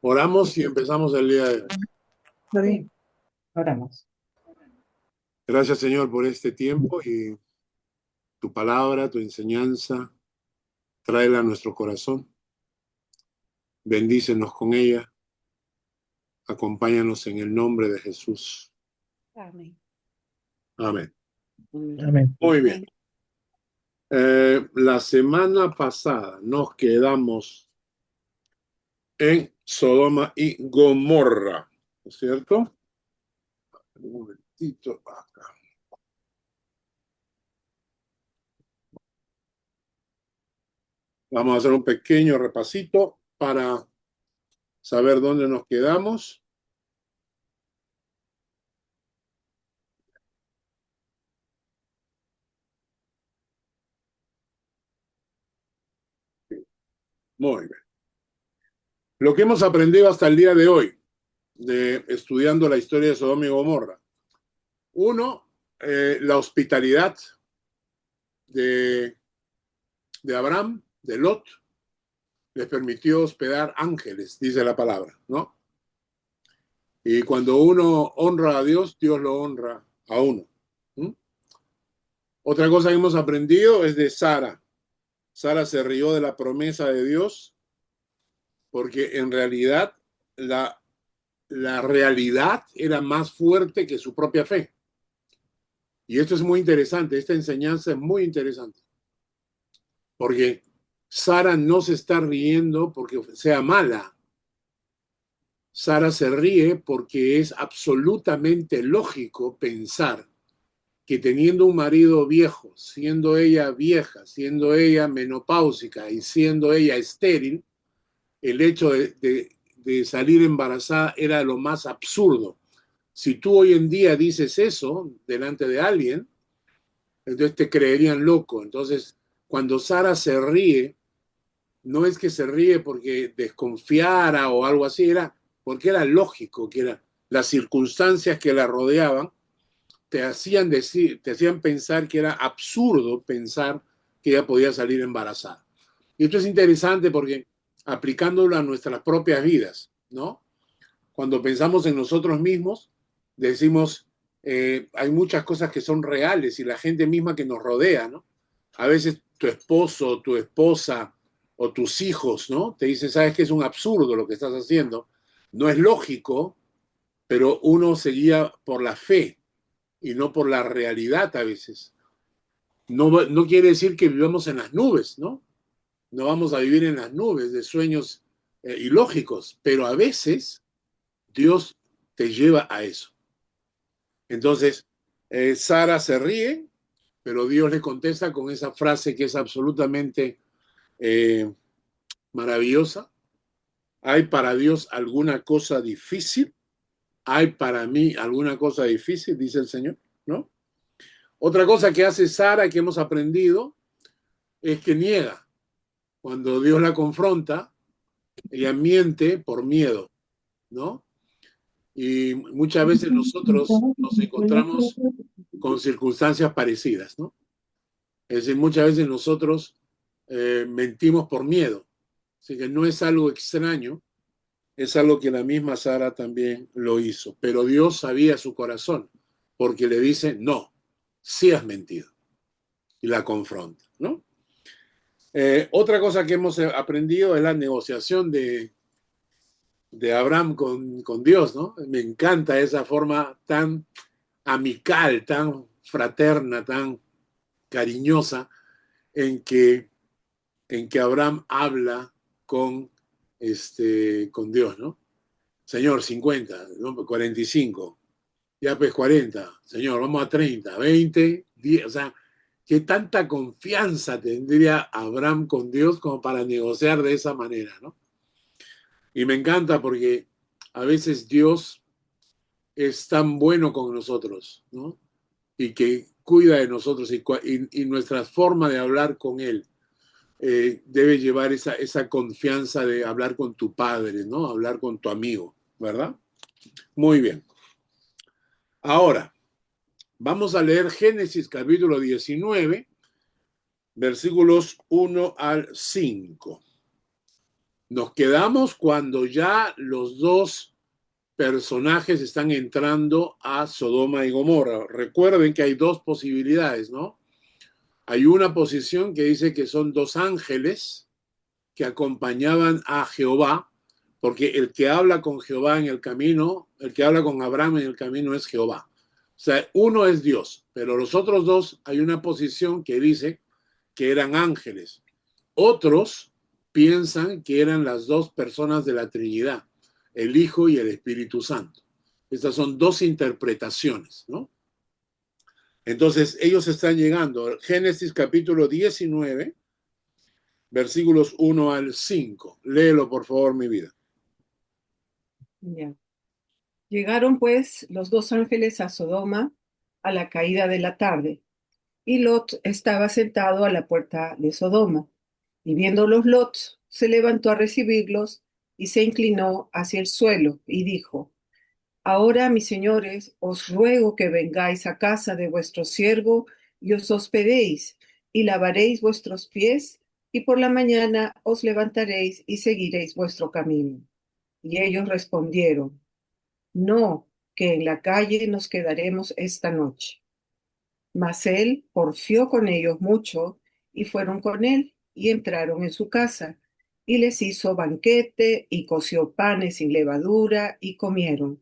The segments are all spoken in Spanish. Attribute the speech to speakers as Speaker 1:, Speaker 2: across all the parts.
Speaker 1: Oramos y empezamos el día de hoy.
Speaker 2: Está bien, oramos.
Speaker 1: Gracias, Señor, por este tiempo y tu palabra, tu enseñanza, tráela a nuestro corazón. Bendícenos con ella. Acompáñanos en el nombre de Jesús.
Speaker 2: Amén.
Speaker 1: Amén.
Speaker 2: Amén.
Speaker 1: Muy bien. La semana pasada nos quedamos en Sodoma y Gomorra, ¿no es cierto? Un momentito acá. Vamos a hacer un pequeño repasito para saber dónde nos quedamos. Muy bien. Lo que hemos aprendido hasta el día de hoy, estudiando la historia de Sodoma y Gomorra. Uno, la hospitalidad de, de Abraham, de Lot, les permitió hospedar ángeles, dice la palabra, ¿no? Y cuando uno honra a Dios, Dios lo honra a uno. ¿Mm? Otra cosa que hemos aprendido es de Sara. Sara se rió de la promesa de Dios porque en realidad la, la realidad era más fuerte que su propia fe. Y esto es muy interesante, esta enseñanza es muy interesante, porque Sara no se está riendo porque sea mala. Sara se ríe porque es absolutamente lógico pensar que teniendo un marido viejo, siendo ella vieja, siendo ella menopáusica y siendo ella estéril, el hecho de salir embarazada era lo más absurdo. Si tú hoy en día dices eso delante de alguien, entonces te creerían loco. Entonces, cuando Sara se ríe, no es que se ríe porque desconfiara o algo así, era porque era lógico, que era las circunstancias que la rodeaban te hacían decir, te hacían pensar que era absurdo pensar que ella podía salir embarazada. Y esto es interesante porque aplicándolo a nuestras propias vidas, ¿no? Cuando pensamos en nosotros mismos, decimos, hay muchas cosas que son reales y la gente misma que nos rodea, ¿no? A veces tu esposo, tu esposa o tus hijos, ¿no? Te dicen, sabes que es un absurdo lo que estás haciendo, no es lógico, pero uno se guía por la fe y no por la realidad a veces. No, no quiere decir que vivamos en las nubes, ¿no? No vamos a vivir en las nubes de sueños ilógicos, pero a veces Dios te lleva a eso. Entonces, Sara se ríe, pero Dios le contesta con esa frase que es absolutamente eh, maravillosa. ¿Hay para Dios alguna cosa difícil? ¿Hay para mí alguna cosa difícil? Dice el Señor, ¿no? Otra cosa que hace Sara que hemos aprendido es que niega. Cuando Dios la confronta, ella miente por miedo, ¿no? Y muchas veces nosotros nos encontramos con circunstancias parecidas, ¿no? Es decir, muchas veces nosotros mentimos por miedo. Así que no es algo extraño, es algo que la misma Sara también lo hizo. Pero Dios sabía su corazón, porque le dice, no, sí has mentido. Y la confronta, ¿no? Otra cosa que hemos aprendido es la negociación de Abraham con Dios, ¿no? Me encanta esa forma tan amical, tan fraterna, tan cariñosa en que Abraham habla con, con Dios, ¿no? Señor, 50, ¿no? 45, ya pues 40, Señor, vamos a 30, 20, 10, o sea, ¿qué tanta confianza tendría Abraham con Dios como para negociar de esa manera, ¿no? Y me encanta porque a veces Dios es tan bueno con nosotros, ¿no? Y que cuida de nosotros y nuestra forma de hablar con Él debe llevar esa confianza de hablar con tu padre, ¿no? Hablar con tu amigo, ¿verdad? Muy bien. Ahora, vamos a leer Génesis capítulo 19, versículos 1 al 5. Nos quedamos cuando ya los dos personajes están entrando a Sodoma y Gomorra. Recuerden que hay dos posibilidades, ¿no? Hay una posición que dice que son dos ángeles que acompañaban a Jehová, porque el que habla con Jehová en el camino, el que habla con Abraham en el camino es Jehová. O sea, uno es Dios, pero los otros dos hay una posición que dice que eran ángeles. Otros piensan que eran las dos personas de la Trinidad, el Hijo y el Espíritu Santo. Estas son dos interpretaciones, ¿no? Entonces, ellos están llegando. Génesis capítulo 19, versículos 1 al 5. Léelo, por favor, mi vida.
Speaker 3: Ya. Llegaron pues los dos ángeles a Sodoma a la caída de la tarde, y Lot estaba sentado a la puerta de Sodoma. Y viéndolos Lot, se levantó a recibirlos y se inclinó hacia el suelo y dijo: Ahora, mis señores, os ruego que vengáis a casa de vuestro siervo y os hospedéis, y lavaréis vuestros pies, y por la mañana os levantaréis y seguiréis vuestro camino. Y ellos respondieron: No, que en la calle nos quedaremos esta noche. Mas él porfió con ellos mucho, y fueron con él, y entraron en su casa, y les hizo banquete, y coció panes sin levadura, y comieron.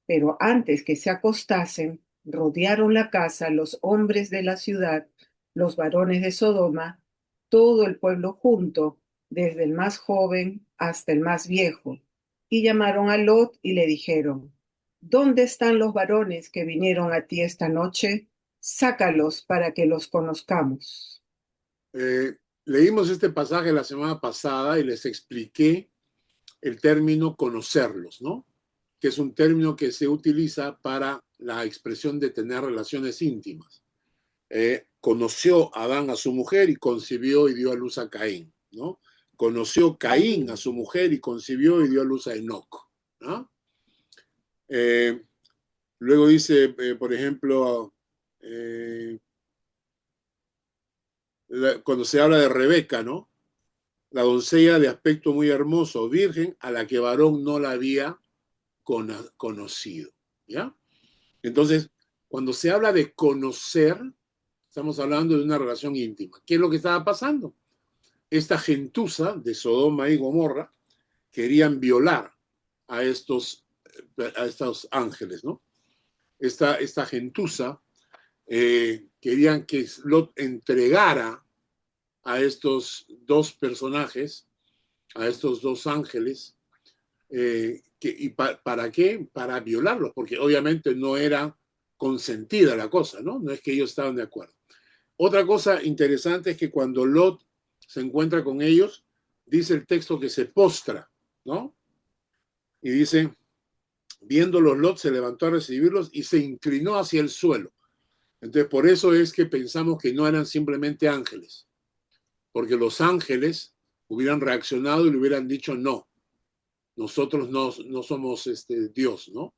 Speaker 3: Pero antes que se acostasen, rodearon la casa los hombres de la ciudad, los varones de Sodoma, todo el pueblo junto, desde el más joven hasta el más viejo, y llamaron a Lot y le dijeron: ¿Dónde están los varones que vinieron a ti esta noche? Sácalos para que los conozcamos.
Speaker 1: Leímos este pasaje la semana pasada y les expliqué el término conocerlos, ¿no? Que es un término que se utiliza para la expresión de tener relaciones íntimas. Conoció Adán a su mujer y concibió y dio a luz a Caín, ¿no? Conoció Caín a su mujer y concibió y dio a luz a Enoc, ¿no? Luego dice, por ejemplo, cuando se habla de Rebeca, ¿no? La doncella de aspecto muy hermoso, virgen, a la que varón no la había conocido, ¿ya? Entonces, cuando se habla de conocer, estamos hablando de una relación íntima. ¿Qué es lo que estaba pasando? Esta gentuza de Sodoma y Gomorra querían violar a estos ángeles, ¿no? Esta gentuza querían que Lot entregara a estos dos personajes, a estos dos ángeles, ¿para qué? Para violarlos, porque obviamente no era consentida la cosa, ¿no? No es que ellos estaban de acuerdo. Otra cosa interesante es que cuando Lot se encuentra con ellos, dice el texto que se postra, ¿no? Y dice, viéndolos Lot se levantó a recibirlos y se inclinó hacia el suelo. Entonces, por eso es que pensamos que no eran simplemente ángeles, porque los ángeles hubieran reaccionado y le hubieran dicho no. Nosotros no somos Dios, ¿no?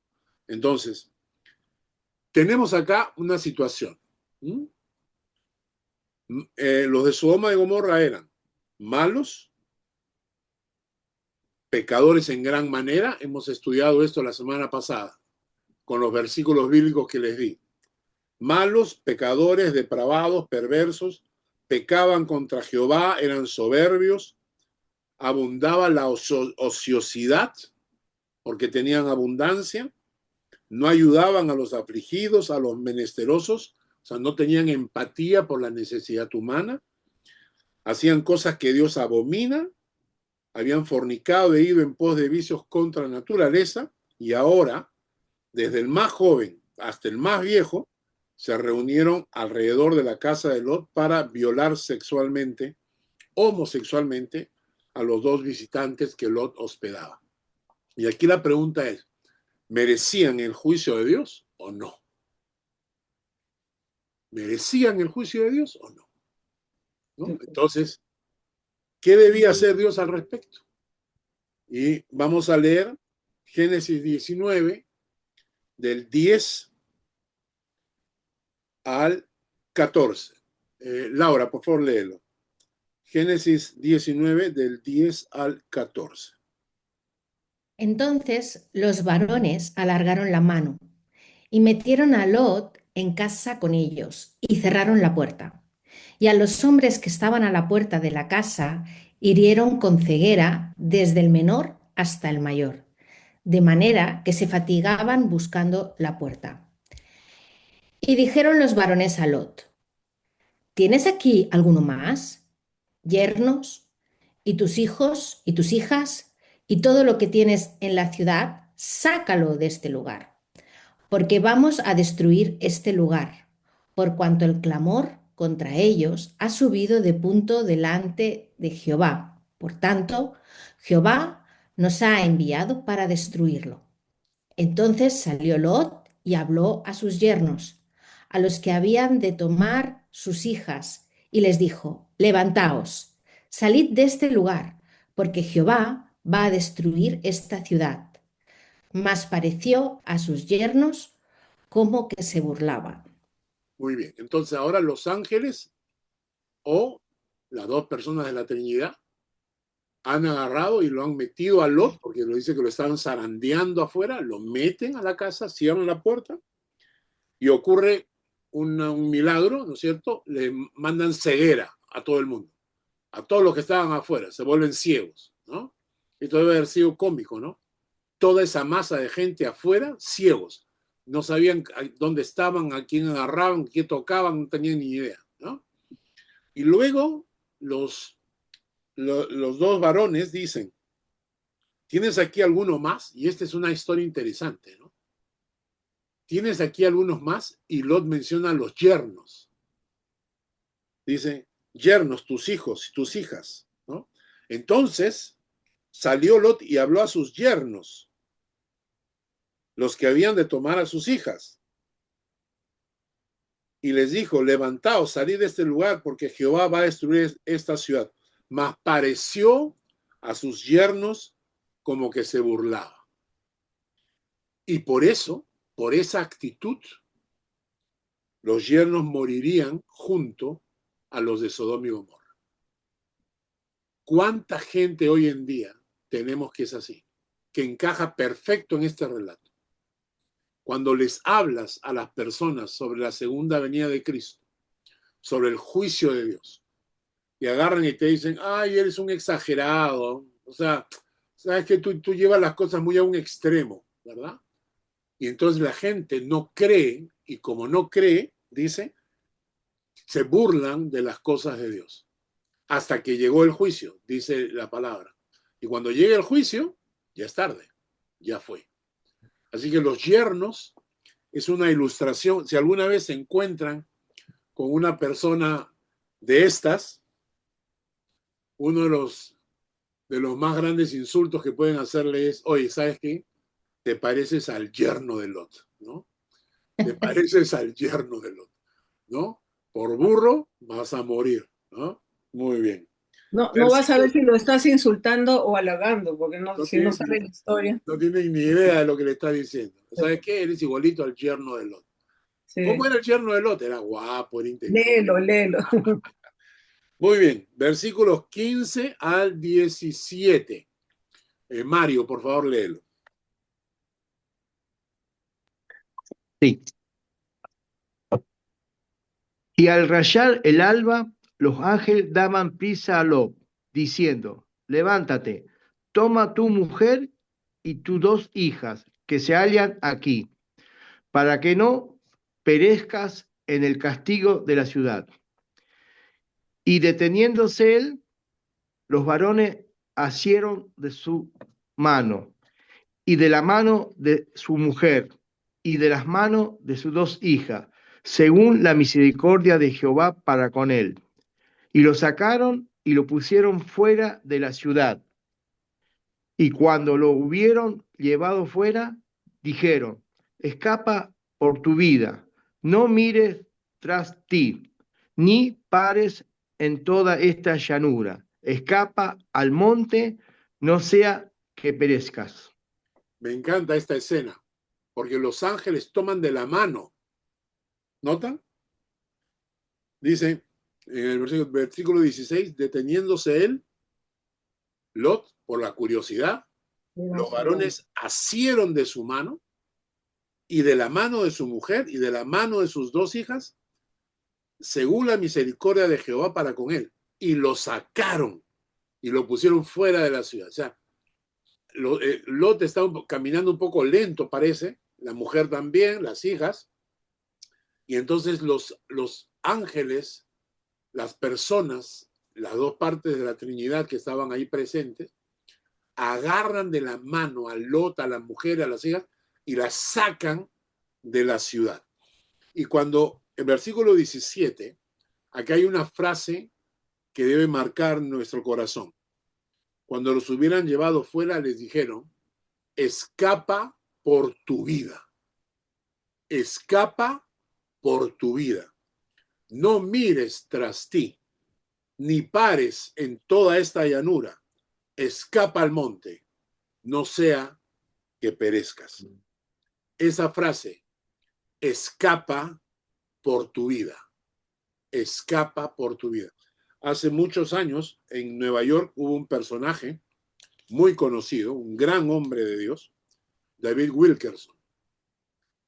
Speaker 1: Entonces, tenemos acá una situación. Los de Sodoma y Gomorra eran malos, pecadores en gran manera. Hemos estudiado esto la semana pasada con los versículos bíblicos que les di. Malos, pecadores, depravados, perversos, pecaban contra Jehová, eran soberbios, abundaba la ociosidad porque tenían abundancia, no ayudaban a los afligidos, a los menesterosos, o sea, no tenían empatía por la necesidad humana, hacían cosas que Dios abomina, habían fornicado e ido en pos de vicios contra la naturaleza, y ahora, desde el más joven hasta el más viejo, se reunieron alrededor de la casa de Lot para violar sexualmente, homosexualmente, a los dos visitantes que Lot hospedaba. Y aquí la pregunta es, ¿merecían el juicio de Dios o no? ¿Merecían el juicio de Dios o no? ¿No? Entonces, ¿qué debía hacer Dios al respecto? Y vamos a leer Génesis 19, del 10 al 14. Laura, por favor, léelo. Génesis 19, del 10 al 14.
Speaker 4: Entonces los varones alargaron la mano y metieron a Lot en casa con ellos y cerraron la puerta. Y a los hombres que estaban a la puerta de la casa hirieron con ceguera desde el menor hasta el mayor, de manera que se fatigaban buscando la puerta. Y dijeron los varones a Lot: ¿Tienes aquí alguno más? Yernos, y tus hijos, y tus hijas, y todo lo que tienes en la ciudad, sácalo de este lugar, porque vamos a destruir este lugar, por cuanto el clamor contra ellos ha subido de punto delante de Jehová. Por tanto, Jehová nos ha enviado para destruirlo. Entonces salió Lot y habló a sus yernos, a los que habían de tomar sus hijas, y les dijo: Levantaos, salid de este lugar, porque Jehová va a destruir esta ciudad. Mas pareció a sus yernos como que se burlaban.
Speaker 1: Muy bien, entonces ahora los ángeles o las dos personas de la Trinidad han agarrado y lo han metido a Lot, porque lo dice que lo estaban zarandeando afuera, lo meten a la casa, cierran la puerta y ocurre un milagro, ¿no es cierto? Le mandan ceguera a todo el mundo, a todos los que estaban afuera, se vuelven ciegos, ¿no? Esto debe haber sido cómico, ¿no? Toda esa masa de gente afuera, ciegos. No sabían dónde estaban, a quién agarraban, qué tocaban, no tenían ni idea, ¿no? Y luego los dos varones dicen: ¿tienes aquí alguno más? Y esta es una historia interesante, ¿no? ¿Tienes aquí algunos más? Y Lot menciona a los yernos. Dice: yernos, tus hijos y tus hijas, ¿no? Entonces salió Lot y habló a sus yernos, los que habían de tomar a sus hijas. Y les dijo: levantaos, salid de este lugar, porque Jehová va a destruir esta ciudad. Mas pareció a sus yernos como que se burlaba. Y por eso, por esa actitud, los yernos morirían junto a los de Sodoma y Gomorra. ¿Cuánta gente hoy en día tenemos que es así? Que encaja perfecto en este relato. Cuando les hablas a las personas sobre la segunda venida de Cristo, sobre el juicio de Dios, y agarran y te dicen: ay, eres un exagerado, o sea, sabes que tú llevas las cosas muy a un extremo, ¿verdad? Y entonces la gente no cree, y como no cree, dice, se burlan de las cosas de Dios. Hasta que llegó el juicio, dice la palabra. Y cuando llegue el juicio, ya es tarde, ya fue. Así que los yernos es una ilustración. Si alguna vez se encuentran con una persona de estas, uno de los más grandes insultos que pueden hacerle es: oye, ¿sabes qué? Te pareces al yerno de Lot, ¿no? Te pareces al yerno de Lot, ¿no? Por burro vas a morir, ¿no? Muy bien.
Speaker 3: No, no vas a ver si lo estás insultando o halagando, porque
Speaker 1: No
Speaker 3: si no
Speaker 1: tienen,
Speaker 3: sabe la historia.
Speaker 1: no tienen ni idea de lo que le está diciendo. ¿Sabes qué? Eres igualito al yerno de Lot. ¿Cómo
Speaker 3: Sí.
Speaker 1: era el yerno de Lot? Era guapo, era inteligente.
Speaker 3: Léelo, léelo.
Speaker 1: Muy bien, versículos 15 al 17. Mario, por favor, léelo.
Speaker 5: Sí. Y al rayar el alba, los ángeles daban prisa a Lot, diciendo: levántate, toma tu mujer y tus dos hijas, que se hallan aquí, para que no perezcas en el castigo de la ciudad. Y deteniéndose él, los varones asieron de su mano, y de la mano de su mujer, y de las manos de sus dos hijas, según la misericordia de Jehová para con él. Y lo sacaron y lo pusieron fuera de la ciudad. Y cuando lo hubieron llevado fuera, dijeron: escapa por tu vida, no mires tras ti, ni pares en toda esta llanura. Escapa al monte, no sea que perezcas.
Speaker 1: Me encanta esta escena, porque los ángeles toman de la mano. ¿Notan? Dice, en el versículo 16, deteniéndose él, Lot, por la curiosidad, los varones asieron de su mano y de la mano de su mujer y de la mano de sus dos hijas, según la misericordia de Jehová para con él, y lo sacaron y lo pusieron fuera de la ciudad. O sea, Lot está caminando un poco lento, parece, la mujer también, las hijas, y entonces los ángeles, las personas, las dos partes de la Trinidad que estaban ahí presentes, agarran de la mano a Lot, a la mujer, a las hijas, y las sacan de la ciudad. Y cuando, en versículo 17, acá hay una frase que debe marcar nuestro corazón. Cuando los hubieran llevado fuera, les dijeron, escapa por tu vida. Escapa por tu vida. No mires tras ti, ni pares en toda esta llanura. Escapa al monte, no sea que perezcas. Esa frase, escapa por tu vida. Escapa por tu vida. Hace muchos años en Nueva York hubo un personaje muy conocido, un gran hombre de Dios, David Wilkerson.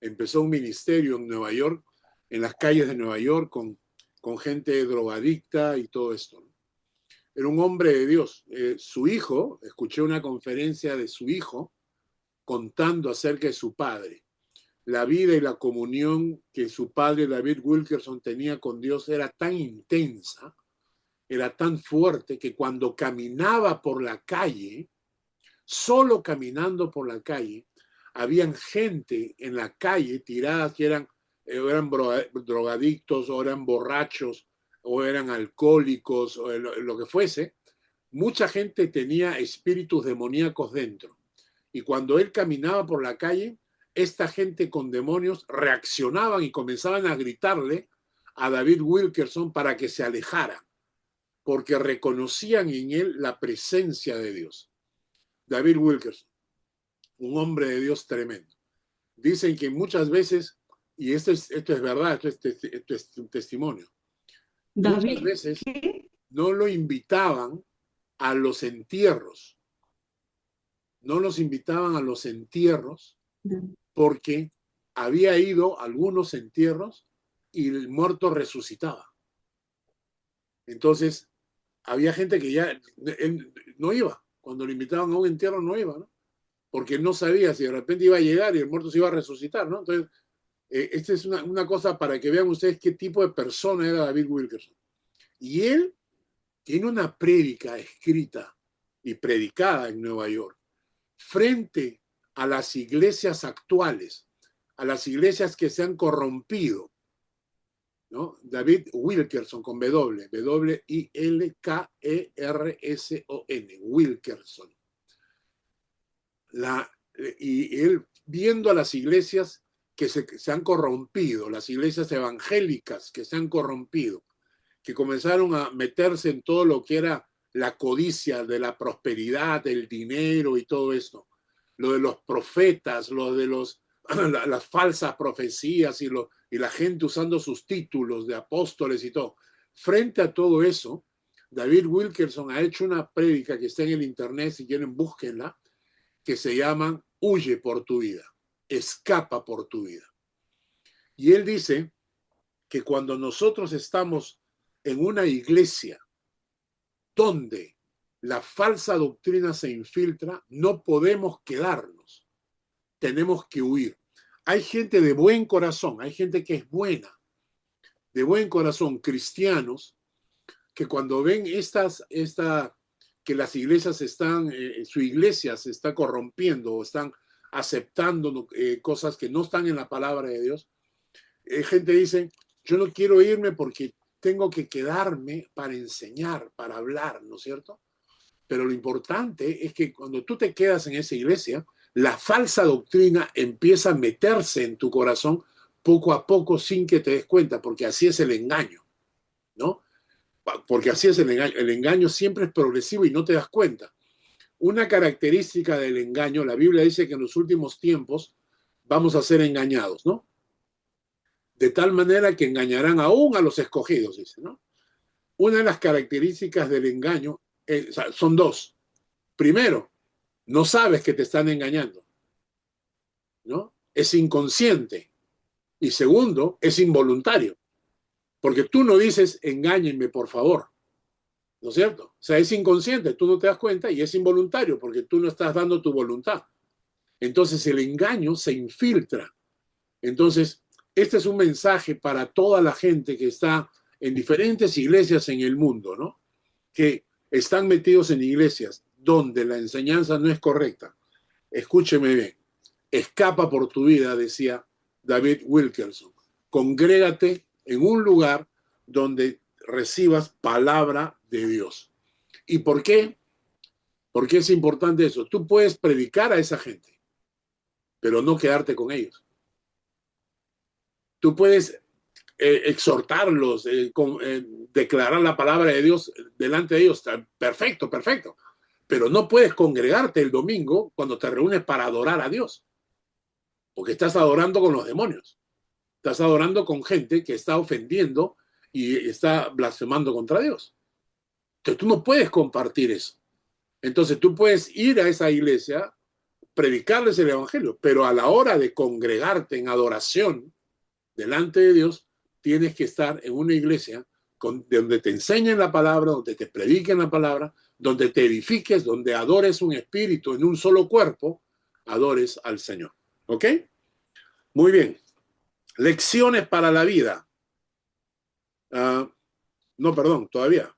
Speaker 1: Empezó un ministerio en Nueva York, en las calles de Nueva York, con gente drogadicta y todo esto. Era un hombre de Dios. Su hijo, escuché una conferencia de su hijo contando acerca de su padre. La vida y la comunión que su padre, David Wilkerson, tenía con Dios era tan intensa, era tan fuerte, que cuando caminaba por la calle, solo caminando por la calle, habían gente en la calle tiradas que eran drogadictos o eran borrachos o eran alcohólicos o lo que fuese. Mucha gente tenía espíritus demoníacos dentro. Y cuando él caminaba por la calle, esta gente con demonios reaccionaban y comenzaban a gritarle a David Wilkerson para que se alejara, porque reconocían en él la presencia de Dios. David Wilkerson, un hombre de Dios tremendo. Dicen que muchas veces, y esto es verdad, esto es un testimonio, muchas veces no lo invitaban a los entierros. No los invitaban a los entierros porque había ido a algunos entierros y el muerto resucitaba. Entonces, había gente que ya él no iba. Cuando lo invitaban a un entierro no iba, ¿no? Porque no sabía si de repente iba a llegar y el muerto se iba a resucitar, ¿no? Entonces, esta es una cosa para que vean ustedes qué tipo de persona era David Wilkerson. Y él tiene una prédica escrita y predicada en Nueva York frente a las iglesias actuales, a las iglesias que se han corrompido, ¿no? David Wilkerson con W, W-I-L-K-E-R-S-O-N, Wilkerson. Y él viendo a las iglesias que se han corrompido, las iglesias evangélicas que se han corrompido, que comenzaron a meterse en todo lo que era la codicia de la prosperidad, el dinero y todo esto, lo de los profetas, lo de las falsas profecías y la gente usando sus títulos de apóstoles y todo. Frente a todo eso, David Wilkerson ha hecho una prédica que está en el internet, si quieren búsquenla, que se llama Huye por tu vida, escapa por tu vida. Y él dice que cuando nosotros estamos en una iglesia donde la falsa doctrina se infiltra, no podemos quedarnos. Tenemos que huir. Hay gente de buen corazón, hay gente que es buena, de buen corazón, cristianos, que cuando ven que las iglesias su iglesia se está corrompiendo o están aceptando cosas que no están en la palabra de Dios, gente dice, yo no quiero irme porque tengo que quedarme para enseñar, para hablar, ¿no es cierto? Pero lo importante es que cuando tú te quedas en esa iglesia, la falsa doctrina empieza a meterse en tu corazón poco a poco sin que te des cuenta, porque así es el engaño, ¿no? Porque así es el engaño. El engaño siempre es progresivo y no te das cuenta. Una característica del engaño, la Biblia dice que en los últimos tiempos vamos a ser engañados, ¿no? De tal manera que engañarán aún a los escogidos, dice, ¿no? Una de las características del engaño o sea, son dos. Primero, no sabes que te están engañando, ¿no? Es inconsciente. Y segundo, es involuntario. Porque tú no dices, engáñenme, por favor. ¿No es cierto? O sea, es inconsciente, tú no te das cuenta y es involuntario porque tú no estás dando tu voluntad. Entonces el engaño se infiltra. Entonces, este es un mensaje para toda la gente que está en diferentes iglesias en el mundo, ¿no? Que están metidos en iglesias donde la enseñanza no es correcta. Escúcheme bien. Escapa por tu vida, decía David Wilkerson. Congrégate en un lugar donde recibas palabra de Dios. ¿Y por qué? Porque es importante eso. Tú puedes predicar a esa gente, pero no quedarte con ellos. Tú puedes exhortarlos, declarar la palabra de Dios delante de ellos. Perfecto, perfecto. Pero no puedes congregarte el domingo cuando te reúnes para adorar a Dios. Porque estás adorando con los demonios. Estás adorando con gente que está ofendiendo y está blasfemando contra Dios. Entonces tú no puedes compartir eso. Entonces tú puedes ir a esa iglesia, predicarles el evangelio, pero a la hora de congregarte en adoración delante de Dios, tienes que estar en una iglesia donde te enseñen la palabra, donde te prediquen la palabra, donde te edifiques, donde adores un espíritu en un solo cuerpo, adores al Señor. ¿Ok? Muy bien. Lecciones para la vida. No, perdón, todavía.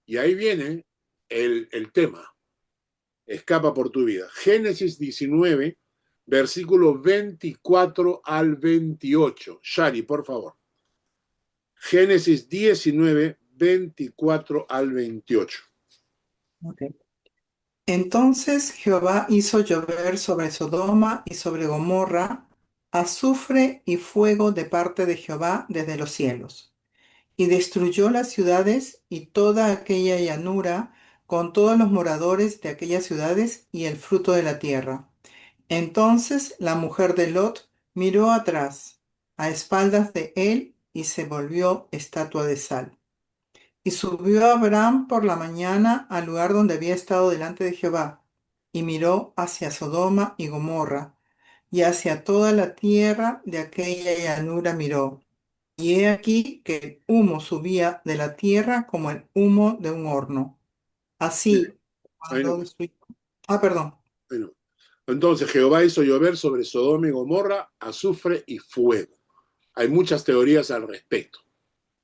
Speaker 1: Y ahí viene el tema. Escapa por tu vida. Génesis 19, versículos 24 al 28. Shari, por favor. Génesis 19, 24 al 28.
Speaker 2: Okay. Entonces Jehová hizo llover sobre Sodoma y sobre Gomorra azufre y fuego de parte de Jehová desde los cielos, y destruyó las ciudades y toda aquella llanura con todos los moradores de aquellas ciudades y el fruto de la tierra. Entonces la mujer de Lot miró atrás, a espaldas de él, y se volvió estatua de sal. Y subió Abraham por la mañana al lugar donde había estado delante de Jehová, y miró hacia Sodoma y Gomorra, y hacia toda la tierra de aquella llanura miró. Y he aquí que el humo subía de la tierra como el humo de un horno. Así, cuando
Speaker 1: Bueno,
Speaker 2: destruyó... Ah, perdón.
Speaker 1: bueno. Entonces Jehová hizo llover sobre Sodoma y Gomorra azufre y fuego. Hay muchas teorías al respecto.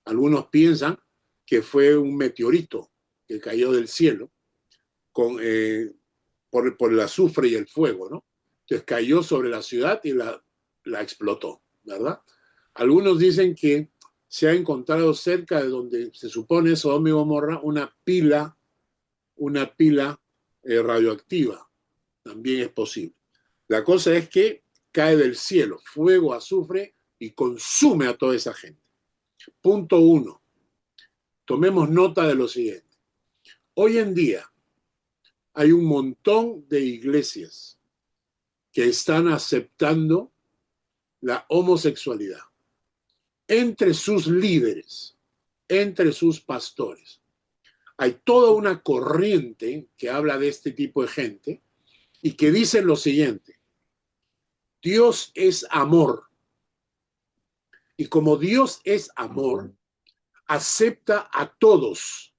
Speaker 1: Algunos piensan que fue un meteorito que cayó del cielo por el azufre y el fuego, ¿no? Entonces cayó sobre la ciudad y la explotó, ¿verdad? Algunos dicen que se ha encontrado cerca de donde se supone Sodoma y Gomorra una pila radioactiva. También es posible. La cosa es que cae del cielo, fuego, azufre y consume a toda esa gente. Punto uno. Tomemos nota de lo siguiente. Hoy en día hay un montón de iglesias que están aceptando la homosexualidad entre sus líderes, entre sus pastores. Hay toda una corriente que habla de este tipo de gente y que dice lo siguiente: Dios es amor. Y como Dios es amor, acepta a todos.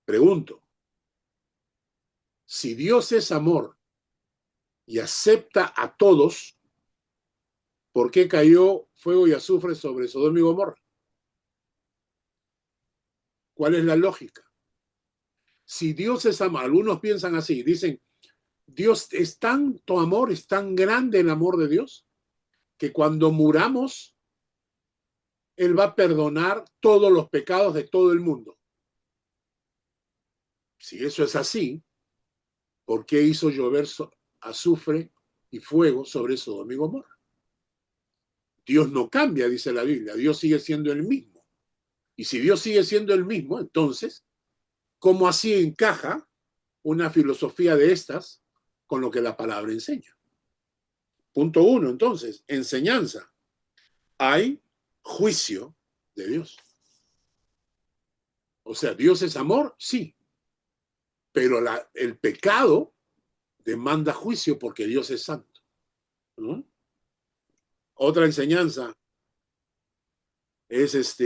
Speaker 1: Pregunto, si Dios es amor y acepta a todos, ¿por qué cayó fuego y azufre sobre Sodoma y Gomorra? ¿Cuál es la lógica? Si Dios es amor, algunos piensan así, dicen, Dios es tanto amor, es tan grande el amor de Dios, que cuando muramos, Él va a perdonar todos los pecados de todo el mundo. Si eso es así, ¿por qué hizo llover azufre y fuego sobre Sodoma y Gomorra? Dios no cambia, dice la Biblia, Dios sigue siendo el mismo. Y si Dios sigue siendo el mismo, entonces, ¿cómo así encaja una filosofía de estas con lo que la palabra enseña? Punto uno, entonces, enseñanza. Hay juicio de Dios. O sea, Dios es amor, sí, pero el pecado demanda juicio porque Dios es santo, ¿no? Otra enseñanza es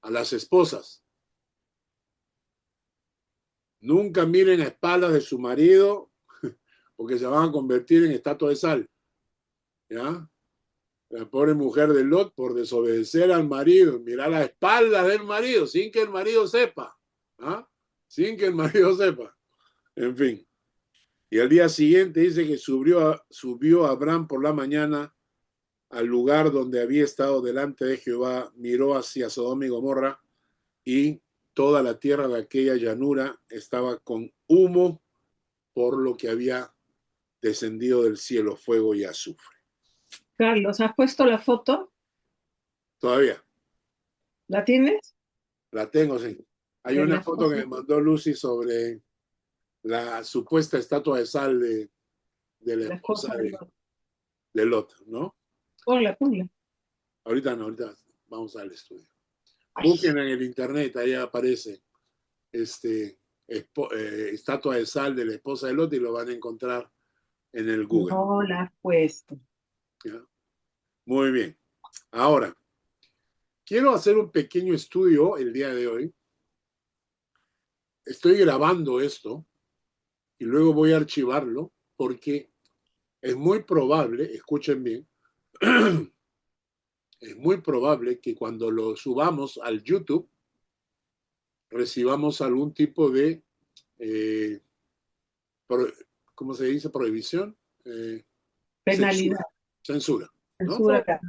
Speaker 1: a las esposas. Nunca miren a espaldas de su marido porque se van a convertir en estatua de sal, ¿ya? La pobre mujer de Lot, por desobedecer al marido, mirar las espaldas del marido sin que el marido sepa, ¿ah? Sin que el marido sepa. En fin. Y al día siguiente dice que subió Abraham por la mañana al lugar donde había estado delante de Jehová, miró hacia Sodoma y Gomorra, y toda la tierra de aquella llanura estaba con humo por lo que había descendido del cielo fuego y azufre.
Speaker 3: Carlos, ¿has puesto la foto?
Speaker 1: Todavía,
Speaker 3: ¿La tienes?
Speaker 1: la tengo, sí. Hay
Speaker 3: De la
Speaker 1: una foto que me
Speaker 3: esposa.
Speaker 1: mandó Lucy sobre la supuesta estatua de sal de la
Speaker 3: La
Speaker 1: esposa
Speaker 3: esposa de Lot.
Speaker 1: de Lot, ¿no?
Speaker 3: Ponla, ponla.
Speaker 1: Ahorita no, ahorita vamos al estudio.
Speaker 3: Ay,
Speaker 1: Busquen en el internet, ahí aparece estatua de sal de la esposa de Lot y lo van a encontrar en el Google.
Speaker 3: no la has puesto.
Speaker 1: ¿Ya? Muy bien. Ahora, quiero hacer un pequeño estudio el día de hoy. Estoy grabando esto y luego voy a archivarlo porque es muy probable, escuchen bien, es muy probable que cuando lo subamos al YouTube recibamos algún tipo de, eh, ¿cómo se dice? Prohibición,
Speaker 3: Penalidad,
Speaker 1: censura, censura, ¿no?
Speaker 3: censura.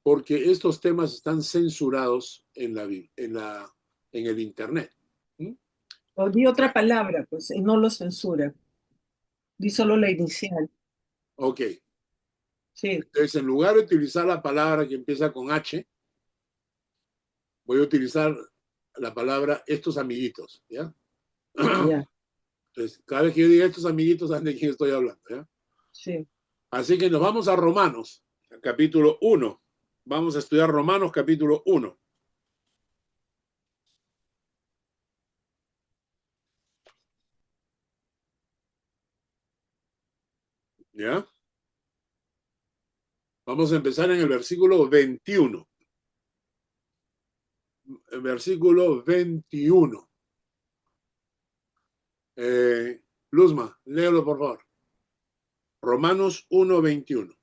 Speaker 1: Porque estos temas están censurados en el Internet. ¿Mm?
Speaker 3: O di otra palabra, pues, y no lo censura. Di solo la inicial.
Speaker 1: Ok,
Speaker 3: Sí,
Speaker 1: entonces en lugar de utilizar la palabra que empieza con H, voy a utilizar la palabra estos amiguitos, ¿ya?
Speaker 3: ya,
Speaker 1: Entonces, cada vez que yo diga estos amiguitos, saben de quién estoy hablando, ¿ya?
Speaker 3: sí.
Speaker 1: Así que nos vamos a Romanos, capítulo 1. Vamos a estudiar Romanos, capítulo 1. ¿Ya? Vamos a empezar en el versículo 21. El versículo 21. Luzma, léelo por favor. Romanos 1:21.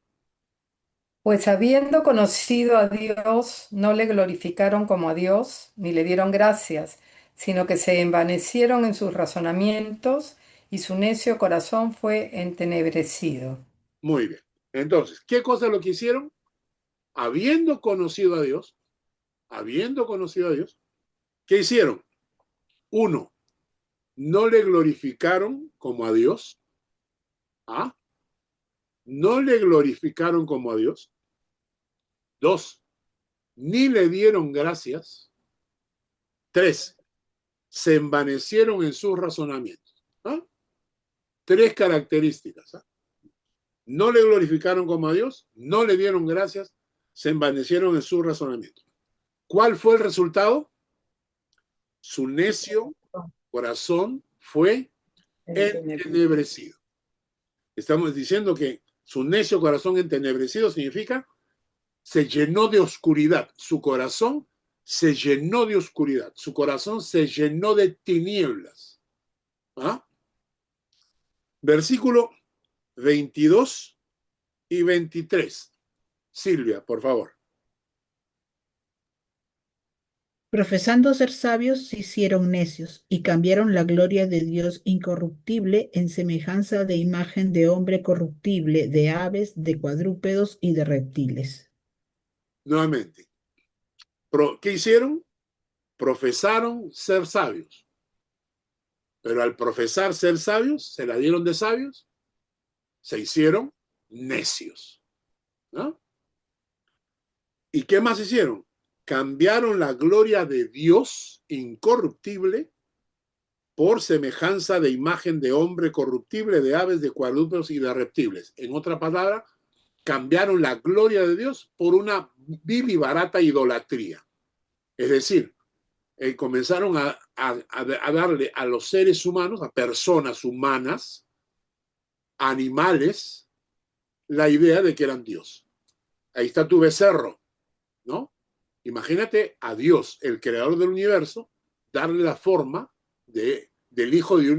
Speaker 6: Pues habiendo conocido a Dios, no le glorificaron como a Dios, ni le dieron gracias, sino que se envanecieron en sus razonamientos, y su necio corazón fue entenebrecido.
Speaker 1: Muy bien. Entonces, ¿qué cosa lo que hicieron? Habiendo conocido a Dios, ¿qué hicieron? Uno, no le glorificaron como a Dios. ¿Ah? No le glorificaron como a Dios. Dos, ni le dieron gracias. Tres, se envanecieron en sus razonamientos. ¿Ah? Tres características. ¿Ah? No le glorificaron como a Dios, no le dieron gracias, se envanecieron en sus razonamientos. ¿Cuál fue el resultado? Su necio corazón fue entenebrecido. Estamos diciendo que su necio corazón entenebrecido significa se llenó de oscuridad. Su corazón se llenó de oscuridad. Su corazón se llenó de tinieblas. ¿Ah? Versículo 22 y 23. Silvia, por favor.
Speaker 7: Profesando ser sabios, se hicieron necios y cambiaron la gloria de Dios incorruptible en semejanza de imagen de hombre corruptible, de aves, de cuadrúpedos y de reptiles.
Speaker 1: Nuevamente. ¿Qué hicieron? Profesaron ser sabios. Pero al profesar ser sabios, se la dieron de sabios, se hicieron necios. ¿No? ¿Y qué más hicieron? Cambiaron la gloria de Dios incorruptible por semejanza de imagen de hombre corruptible, de aves, de cuadrúpedos y de reptiles. En otra palabra, cambiaron la gloria de Dios por una vil y barata idolatría. Es decir, comenzaron a darle a los seres humanos, a personas humanas, animales, la idea de que eran Dios. Ahí está tu becerro, ¿no? Imagínate a Dios, el creador del universo, darle la forma del hijo de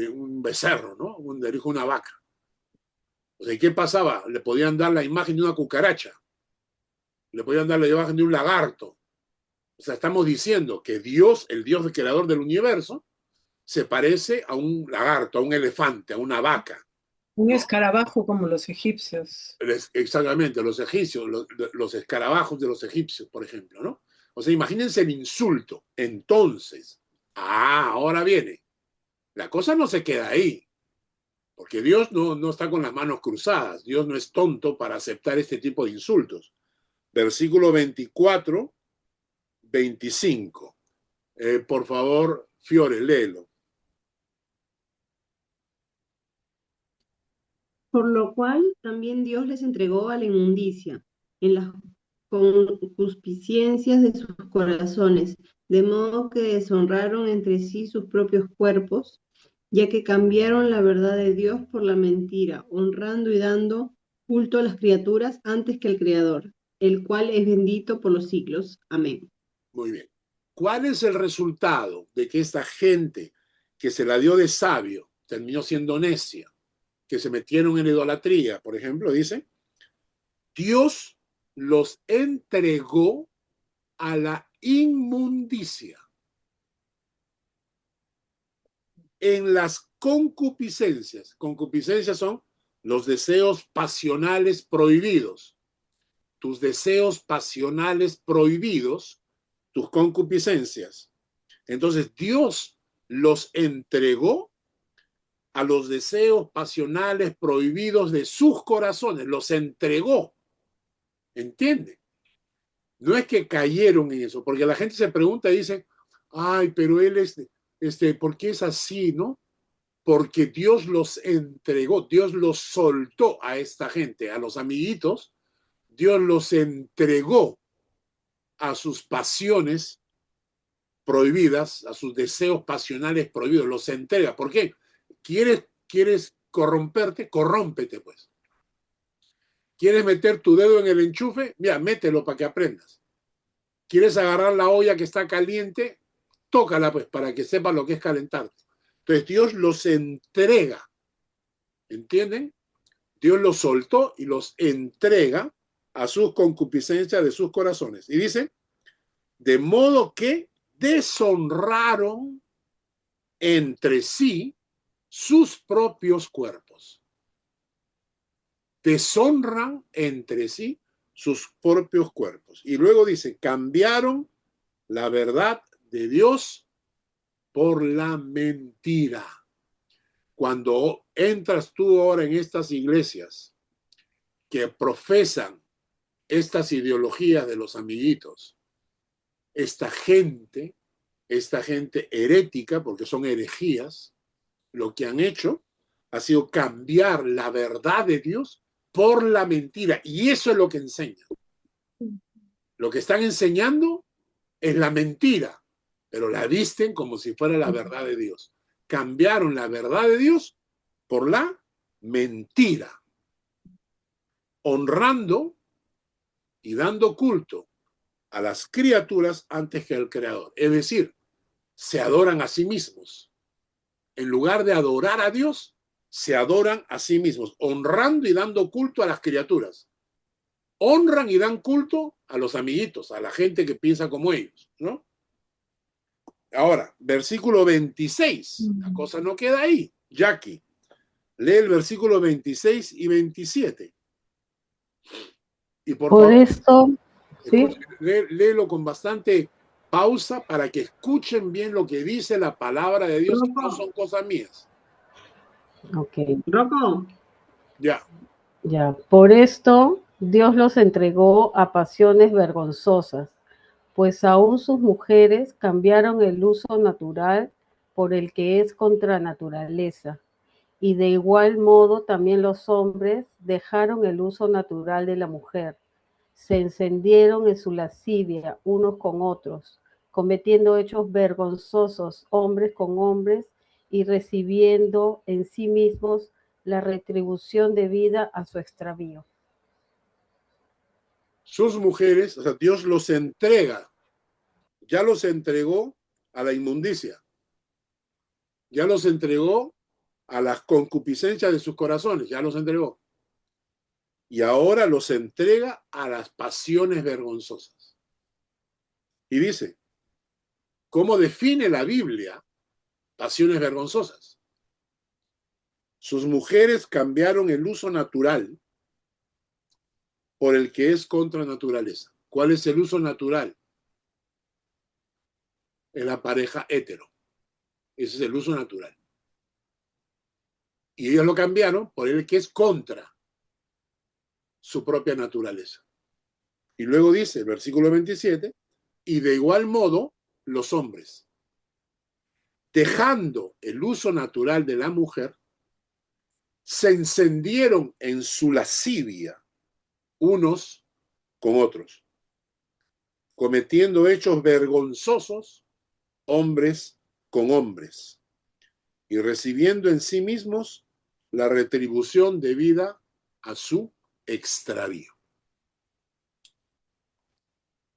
Speaker 1: un becerro, ¿no? Del hijo de una vaca. O sea, ¿qué pasaba? Le podían dar la imagen de una cucaracha, le podían dar la imagen de un lagarto. O sea, estamos diciendo que Dios, el Dios creador del universo, se parece a un lagarto, a un elefante, a una vaca.
Speaker 3: Un
Speaker 1: ¿no?
Speaker 3: escarabajo como los egipcios.
Speaker 1: Exactamente, los egipcios, los escarabajos de los egipcios, por ejemplo, ¿no? O sea, imagínense el insulto. Entonces, ahora viene. La cosa no se queda ahí, porque Dios no está con las manos cruzadas. Dios no es tonto para aceptar este tipo de insultos. Versículo 24, 25. Por favor, Fiore, léelo.
Speaker 8: Por lo cual también Dios les entregó a la inmundicia en las concupiscencias de sus corazones, de modo que deshonraron entre sí sus propios cuerpos, ya que cambiaron la verdad de Dios por la mentira, honrando y dando culto a las criaturas antes que al Creador, el cual es bendito por los siglos. Amén.
Speaker 1: Muy bien. ¿Cuál es el resultado de que esta gente que se la dio de sabio terminó siendo necia? Que se metieron en la idolatría, por ejemplo, dice, Dios los entregó a la inmundicia en las concupiscencias. Concupiscencias son los deseos pasionales prohibidos. Tus deseos pasionales prohibidos, tus concupiscencias. Entonces Dios los entregó a los deseos pasionales prohibidos de sus corazones, los entregó. ¿Entiende? No es que cayeron en eso, porque la gente se pregunta y dice, ay, pero él ¿por qué es así, no? Porque Dios los entregó, Dios los soltó a esta gente, a los amiguitos, Dios los entregó a sus pasiones prohibidas, a sus deseos pasionales prohibidos, los entrega. ¿Por qué? ¿Quieres corromperte? Corrómpete, pues. ¿Quieres meter tu dedo en el enchufe? Mira, mételo para que aprendas. ¿Quieres agarrar la olla que está caliente? Tócala, pues, para que sepas lo que es calentarte. Entonces, Dios los entrega. ¿Entienden? Dios los soltó y los entrega a sus concupiscencias de sus corazones. Y dice, de modo que deshonraron entre sí sus propios cuerpos. Deshonran entre sí sus propios cuerpos. Y luego dice, cambiaron la verdad de Dios por la mentira. Cuando entras tú ahora en estas iglesias que profesan estas ideologías de los amiguitos, esta gente herética, porque son herejías, lo que han hecho ha sido cambiar la verdad de Dios por la mentira. Y eso es lo que enseñan. Lo que están enseñando es la mentira, pero la visten como si fuera la verdad de Dios. Cambiaron la verdad de Dios por la mentira, honrando y dando culto a las criaturas antes que al Creador. Es decir, se adoran a sí mismos. En lugar de adorar a Dios, se adoran a sí mismos, honrando y dando culto a las criaturas. Honran y dan culto a los amiguitos, a la gente que piensa como ellos, ¿no? Ahora, versículo 26. La cosa no queda ahí. Jackie, lee el versículo 26 y 27. Y por favor,
Speaker 9: esto, ¿sí?
Speaker 1: léelo con bastante pausa para que escuchen bien lo que dice la palabra de Dios, que no son cosas mías.
Speaker 9: Ok,
Speaker 8: Rocco,
Speaker 1: Ya.
Speaker 9: ya. Por esto Dios los entregó a pasiones vergonzosas, pues aún sus mujeres cambiaron el uso natural por el que es contra naturaleza. Y de igual modo también los hombres dejaron el uso natural de la mujer. Se encendieron en su lascivia unos con otros, cometiendo hechos vergonzosos hombres con hombres y recibiendo en sí mismos la retribución debida a su extravío.
Speaker 1: Sus mujeres, o sea, Dios los entrega, ya los entregó a la inmundicia, ya los entregó a las concupiscencias de sus corazones, ya los entregó. Y ahora los entrega a las pasiones vergonzosas. Y dice, ¿cómo define la Biblia pasiones vergonzosas? Sus mujeres cambiaron el uso natural por el que es contra naturaleza. ¿Cuál es el uso natural? En la pareja hetero. Ese es el uso natural. Y ellos lo cambiaron por el que es contra su propia naturaleza. Y luego dice el versículo 27, y de igual modo los hombres, dejando el uso natural de la mujer, se encendieron en su lascivia unos con otros, cometiendo hechos vergonzosos hombres con hombres y recibiendo en sí mismos la retribución debida a su extravío.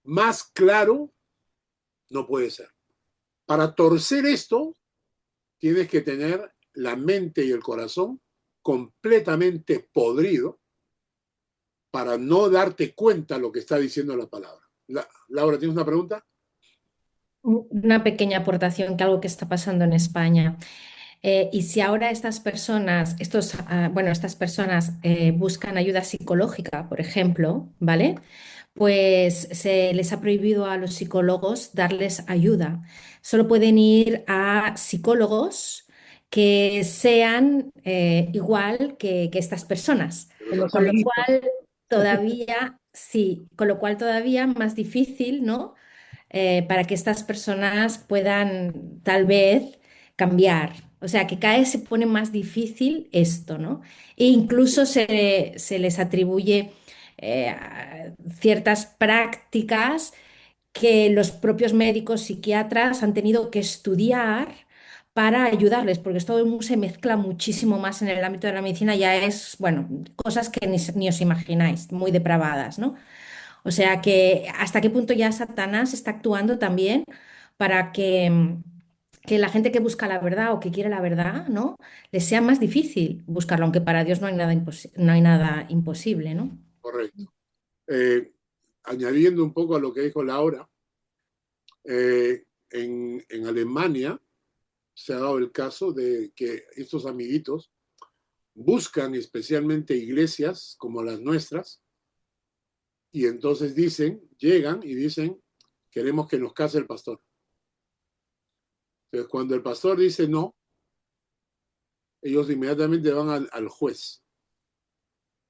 Speaker 1: Más claro no puede ser. Para torcer esto, tienes que tener la mente y el corazón completamente podrido para no darte cuenta lo que está diciendo la palabra. Laura, ¿tienes una pregunta?
Speaker 4: Una pequeña aportación que algo que está pasando en España. Y si ahora estas personas, estas personas buscan ayuda psicológica, por ejemplo, ¿vale? Pues se les ha prohibido a los psicólogos darles ayuda. Solo pueden ir a psicólogos que sean igual que estas personas.
Speaker 3: De los
Speaker 4: Con lo
Speaker 3: amiguitos.
Speaker 4: cual todavía, sí, con lo cual todavía más difícil, ¿no? Para que estas personas puedan tal vez cambiar. O sea, que cada vez se pone más difícil esto, ¿no? E incluso se les atribuye ciertas prácticas que los propios médicos psiquiatras han tenido que estudiar para ayudarles, porque esto se mezcla muchísimo más en el ámbito de la medicina, ya es, bueno, cosas que ni os imagináis, muy depravadas, ¿no? O sea que hasta qué punto ya Satanás está actuando también para que la gente que busca la verdad o que quiere la verdad, ¿no? Les sea más difícil buscarlo, aunque para Dios no hay nada, no hay nada imposible, ¿no?
Speaker 1: Correcto. Añadiendo un poco a lo que dijo Laura, en Alemania se ha dado el caso de que estos amiguitos buscan especialmente iglesias como las nuestras y entonces llegan y dicen, queremos que nos case el pastor. Entonces, cuando el pastor dice no, ellos inmediatamente van al juez.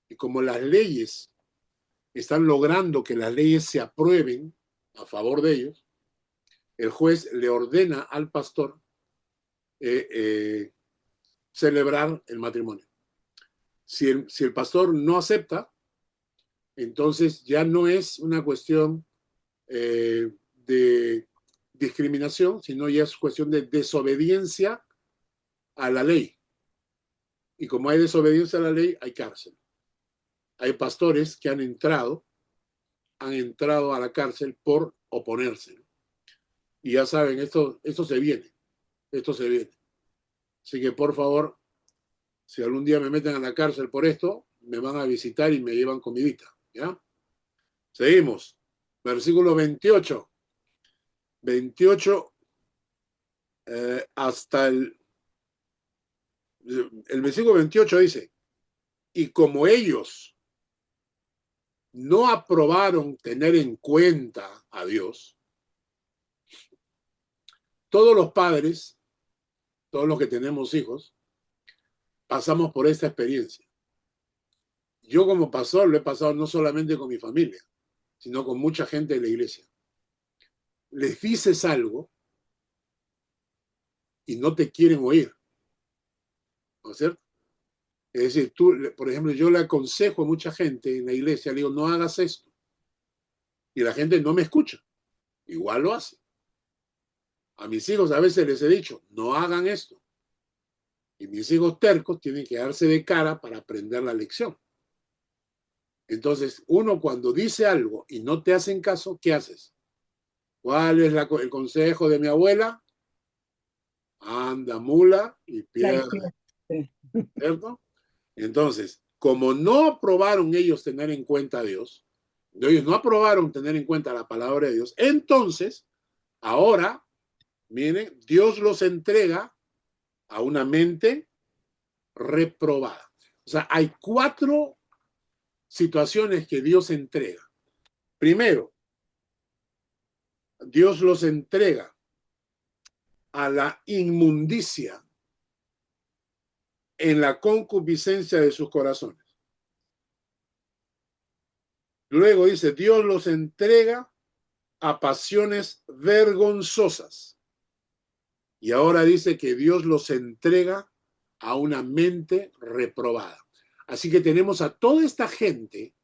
Speaker 1: Y como las leyes están logrando que las leyes se aprueben a favor de ellos, el juez le ordena al pastor celebrar el matrimonio. Si el pastor no acepta, entonces ya no es una cuestión de discriminación, sino ya es cuestión de desobediencia a la ley. Y como hay desobediencia a la ley, hay cárcel. Hay pastores que han entrado a la cárcel por oponerse. Y ya saben, esto se viene. Esto se viene. Así que, por favor, si algún día me meten a la cárcel por esto, me van a visitar y me llevan comidita. ¿Ya? Seguimos. Versículo 28. 28 hasta el versículo 28 dice, y como ellos no aprobaron tener en cuenta a Dios, todos los padres, todos los que tenemos hijos, pasamos por esta experiencia. Yo como pastor lo he pasado no solamente con mi familia, sino con mucha gente de la iglesia. Les dices algo y no te quieren oír. ¿No es cierto? Es decir, tú, por ejemplo, yo le aconsejo a mucha gente en la iglesia, le digo, no hagas esto. Y la gente no me escucha. Igual lo hace. A mis hijos a veces les he dicho, no hagan esto. Y mis hijos tercos tienen que darse de cara para aprender la lección. Entonces, uno cuando dice algo y no te hacen caso, ¿qué haces? ¿Cuál es el consejo de mi abuela? Anda mula y pierde, ¿cierto? Entonces, como no aprobaron ellos tener en cuenta a Dios, ellos no aprobaron tener en cuenta la palabra de Dios, entonces, ahora, miren, Dios los entrega a una mente reprobada. O sea, hay 4 situaciones que Dios entrega. Primero, Dios los entrega a la inmundicia en la concupiscencia de sus corazones. Luego dice, Dios los entrega a pasiones vergonzosas. Y ahora dice que Dios los entrega a una mente reprobada. Así que tenemos a toda esta gente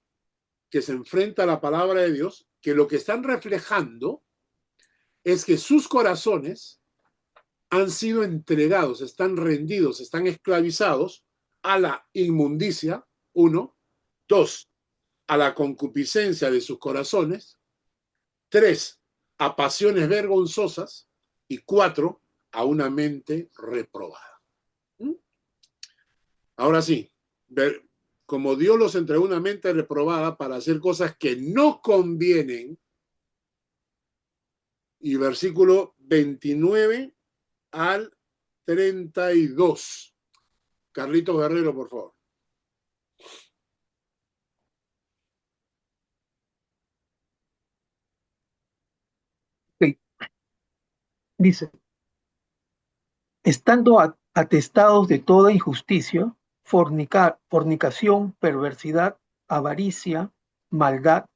Speaker 1: que se enfrenta a la palabra de Dios, que lo que están reflejando es que sus corazones han sido entregados, están rendidos, están esclavizados a la inmundicia, 1, 2, a la concupiscencia de sus corazones, 3, a pasiones vergonzosas y 4, a una mente reprobada. Ahora sí, como Dios los entregó a una mente reprobada para hacer cosas que no convienen, y versículo 29 al 32. Carlitos Guerrero, por favor.
Speaker 10: Ok. Dice, estando atestados de toda injusticia, fornicación, perversidad, avaricia, maldad,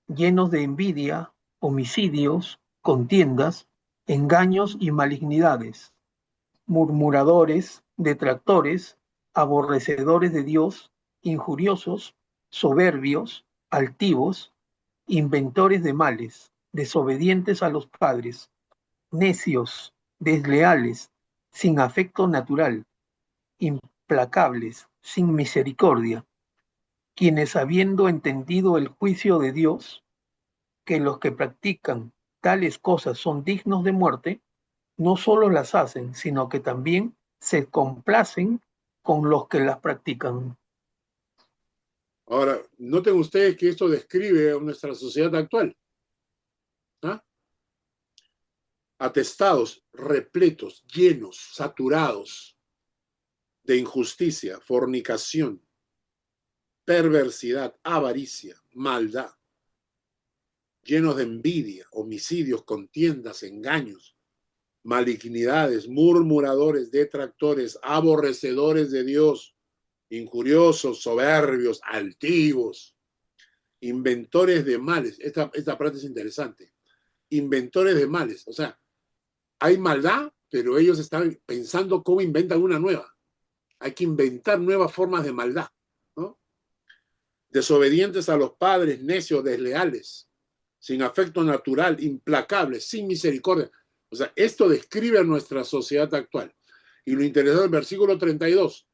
Speaker 10: llenos de envidia, homicidios, contiendas, engaños y malignidades, murmuradores, detractores, aborrecedores de Dios, injuriosos, soberbios, altivos, inventores de males, desobedientes a los padres, necios, desleales, sin afecto natural, implacables, sin misericordia, quienes habiendo entendido el juicio de Dios, que los que practican tales cosas son dignos de muerte, no solo las hacen, sino que también se complacen con los que las practican.
Speaker 1: Ahora, noten ustedes que esto describe a nuestra sociedad actual. ¿Ah? Atestados, repletos, llenos, saturados de injusticia, fornicación, perversidad, avaricia, maldad, llenos de envidia, homicidios, contiendas, engaños, malignidades, murmuradores, detractores, aborrecedores de Dios, injuriosos, soberbios, altivos, inventores de males. Esta parte es interesante. Inventores de males. O sea, hay maldad, pero ellos están pensando cómo inventan una nueva. Hay que inventar nuevas formas de maldad, ¿no? Desobedientes a los padres, necios, desleales, sin afecto natural, implacables, sin misericordia. O sea, esto describe a nuestra sociedad actual. Y lo interesante del versículo 32,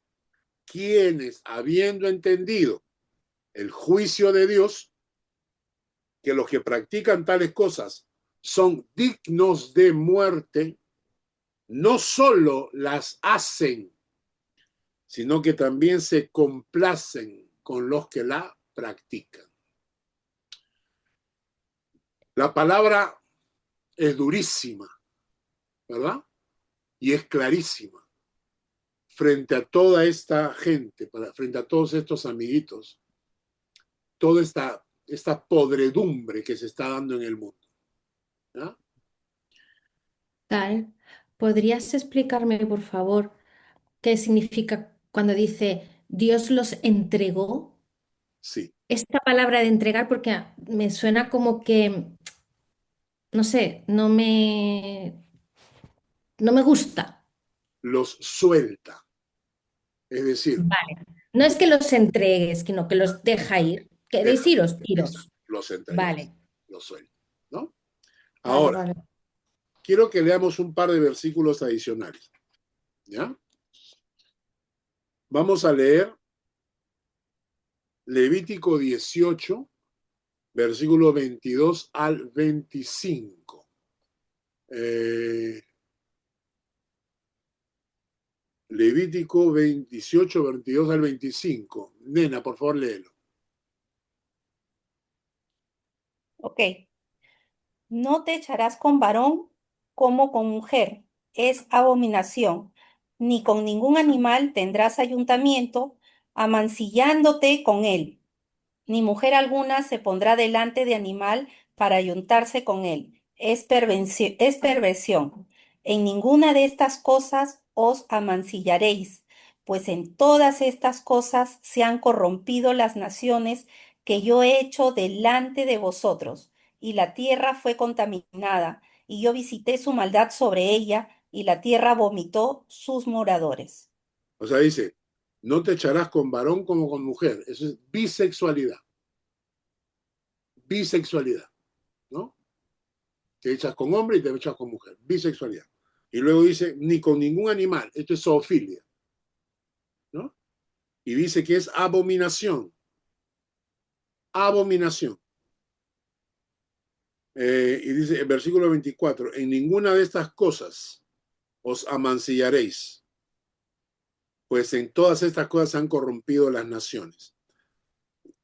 Speaker 1: quienes, habiendo entendido el juicio de Dios, que los que practican tales cosas son dignos de muerte, no solo las hacen, sino que también se complacen con los que la practican. La palabra es durísima, ¿verdad? Y es clarísima frente a toda esta gente, frente a todos estos amiguitos, toda esta podredumbre que se está dando en el mundo. ¿Ya?
Speaker 4: Tal, ¿podrías explicarme, por favor, qué significa cuando dice Dios los entregó?
Speaker 1: Sí.
Speaker 4: Esta palabra de entregar, porque me suena como que, no sé, no me gusta.
Speaker 1: Los suelta. Es decir,
Speaker 4: Vale. No es que los entregues, sino que los deja ir. ¿Queréis iros? Iros.
Speaker 1: los entrega,
Speaker 4: Vale,
Speaker 1: los suelta, ¿no?
Speaker 4: vale,
Speaker 1: Ahora,
Speaker 4: vale.
Speaker 1: quiero que leamos un par de versículos adicionales. ¿Ya? Vamos a leer Levítico 18, versículo 22 al 25. Levítico 18, 22 al 25. Nena, por favor, léelo.
Speaker 11: Ok. No te echarás con varón como con mujer, es abominación, ni con ningún animal tendrás ayuntamiento, amancillándote con él, ni mujer alguna se pondrá delante de animal para ayuntarse con él, es perversión. En ninguna de estas cosas os amancillaréis, pues en todas estas cosas se han corrompido las naciones que yo he hecho delante de vosotros, y la tierra fue contaminada, y yo visité su maldad sobre ella, y la tierra vomitó sus moradores.
Speaker 1: O sea, dice, no te echarás con varón como con mujer. Eso es bisexualidad. Bisexualidad, ¿no? Te echas con hombre y te echas con mujer. Bisexualidad. Y luego dice, ni con ningún animal. Esto es zoofilia, ¿no? Y dice que es abominación. Abominación. Y dice el versículo 24, en ninguna de estas cosas os amancillaréis, pues en todas estas cosas se han corrompido las naciones.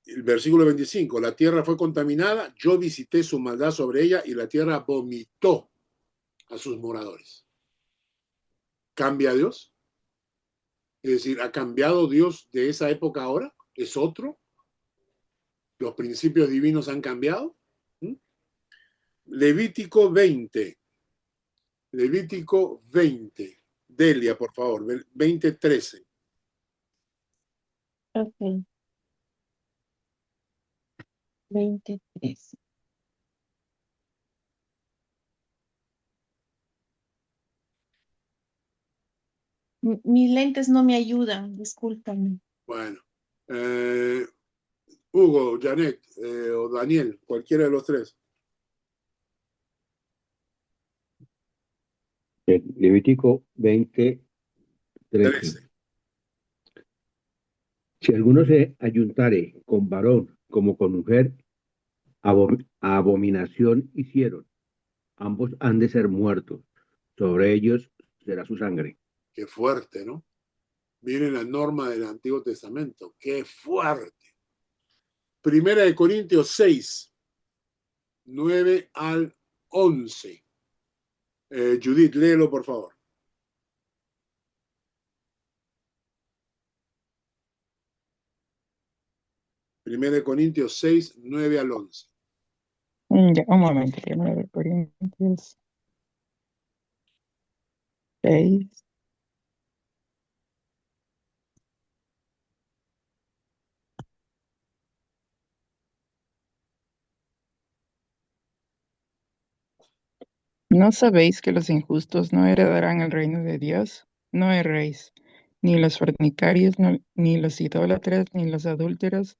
Speaker 1: El versículo 25, la tierra fue contaminada, yo visité su maldad sobre ella y la tierra vomitó a sus moradores. ¿Cambia Dios? Es decir, ¿ha cambiado Dios de esa época ahora? ¿Es otro? ¿Los principios divinos han cambiado? Levítico 20. Levítico 20. Delia, por favor, 20:13.
Speaker 12: Ok, 23. Mis lentes no me ayudan, discúlpame.
Speaker 1: Bueno. Hugo, Janet o Daniel, cualquiera de los tres.
Speaker 13: Levítico 20, 13.
Speaker 1: 13.
Speaker 13: Si alguno se ayuntare con varón como con mujer, abominación hicieron. Ambos han de ser muertos. Sobre ellos será su sangre.
Speaker 1: Qué fuerte, ¿no? Miren la norma del Antiguo Testamento. Qué fuerte. Primera de Corintios 6, 9 al 11. Judith, léelo, por favor. Primera de Corintios 6, 9 al 11.
Speaker 14: Ya, un momento, 1 Corintios 6. ¿No sabéis que los injustos no heredarán el reino de Dios? No erréis, ni los fornicarios, ni los idólatras, ni los adúlteros,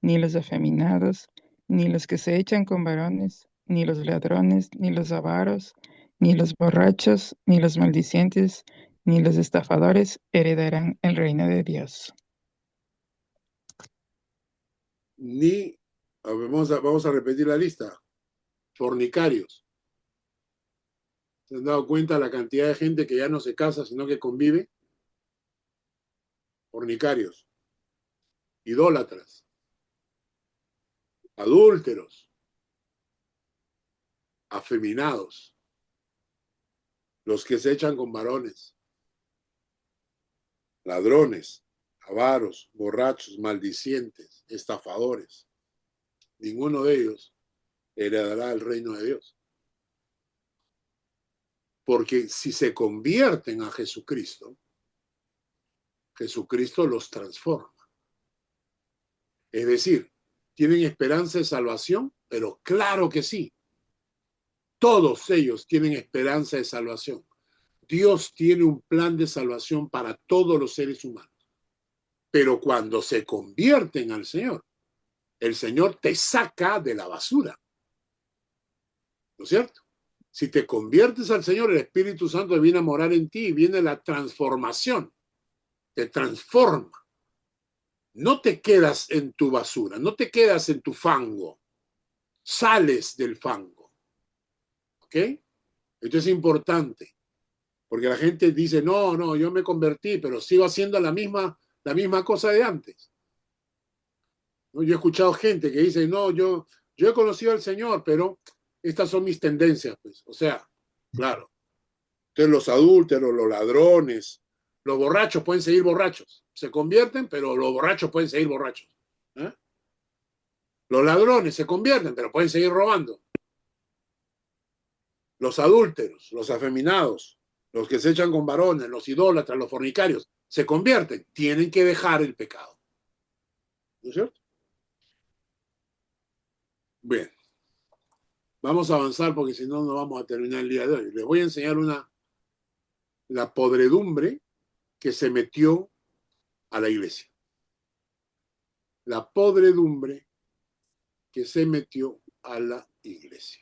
Speaker 14: ni los afeminados, ni los que se echan con varones, ni los ladrones, ni los avaros, ni los borrachos, ni los maldicientes, ni los estafadores heredarán el reino de Dios.
Speaker 1: Vamos a repetir la lista. Fornicarios. ¿Se han dado cuenta la cantidad de gente que ya no se casa, sino que convive? Fornicarios. Idólatras. Adúlteros. Afeminados. Los que se echan con varones. Ladrones. Avaros. Borrachos. Maldicientes. Estafadores. Ninguno de ellos heredará el reino de Dios. Porque si se convierten a Jesucristo, Jesucristo los transforma. Es decir, ¿tienen esperanza de salvación? Pero claro que sí. Todos ellos tienen esperanza de salvación. Dios tiene un plan de salvación para todos los seres humanos. Pero cuando se convierten al Señor, el Señor te saca de la basura. ¿No es cierto? Si te conviertes al Señor, el Espíritu Santo viene a morar en ti y viene la transformación. Te transforma. No te quedas en tu basura, no te quedas en tu fango. Sales del fango. ¿Ok? Esto es importante. Porque la gente dice, no, yo me convertí, pero sigo haciendo la misma cosa de antes. ¿No? Yo he escuchado gente que dice, no, yo he conocido al Señor, pero estas son mis tendencias. Pues. O sea, claro. Entonces los adúlteros, los ladrones, los borrachos pueden seguir borrachos. Se convierten, pero los borrachos pueden seguir borrachos. ¿Eh? Los ladrones se convierten, pero pueden seguir robando. Los adúlteros, los afeminados, los que se echan con varones, los idólatras, los fornicarios, se convierten, tienen que dejar el pecado. ¿No es cierto? Bien. Vamos a avanzar porque si no, no vamos a terminar el día de hoy. Les voy a enseñar la podredumbre que se metió a la iglesia. La podredumbre que se metió a la iglesia.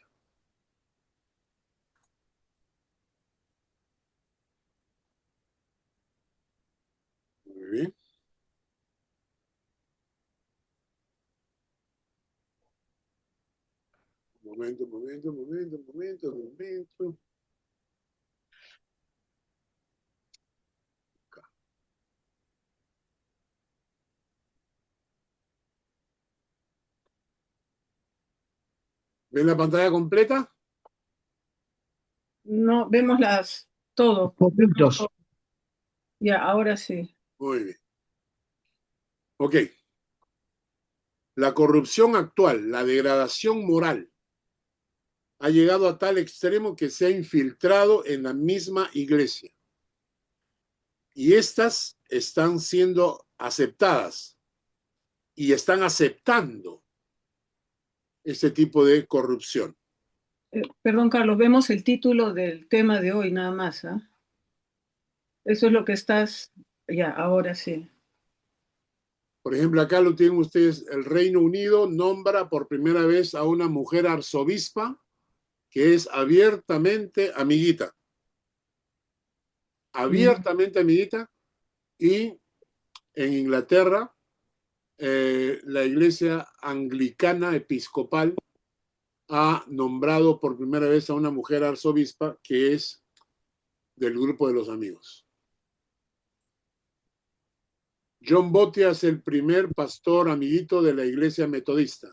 Speaker 1: Muy bien. Momento. Acá. ¿Ven la pantalla completa?
Speaker 3: No, vemos todo.
Speaker 5: Poquitos.
Speaker 3: Ya, ahora sí.
Speaker 1: Muy bien. Ok. La corrupción actual, la degradación moral, ha llegado a tal extremo que se ha infiltrado en la misma iglesia. Y estas están siendo aceptadas y están aceptando este tipo de corrupción.
Speaker 3: Perdón, Carlos, vemos el título del tema de hoy nada más. ¿Ah? Eso es lo que estás... Ya, ahora sí.
Speaker 1: Por ejemplo, acá lo tienen ustedes, el Reino Unido nombra por primera vez a una mujer arzobispa que es abiertamente amiguita. Abiertamente amiguita. Y en Inglaterra, la iglesia anglicana episcopal ha nombrado por primera vez a una mujer arzobispa que es del grupo de los amigos. John Botia es el primer pastor amiguito de la iglesia metodista.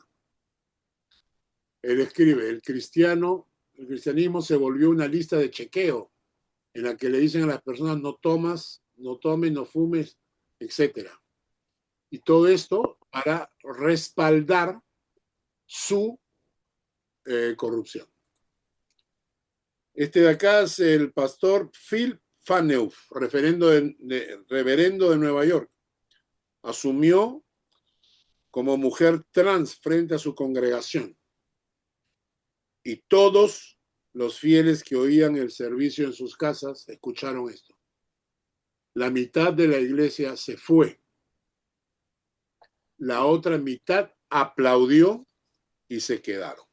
Speaker 1: Él escribe, el cristianismo se volvió una lista de chequeo en la que le dicen a las personas no tomes, no fumes, etc. Y todo esto para respaldar su corrupción. Este de acá es el pastor Phil Phaneuf, reverendo de Nueva York. Asumió como mujer trans frente a su congregación. Y todos los fieles que oían el servicio en sus casas escucharon esto. La mitad de la iglesia se fue. La otra mitad aplaudió y se quedaron.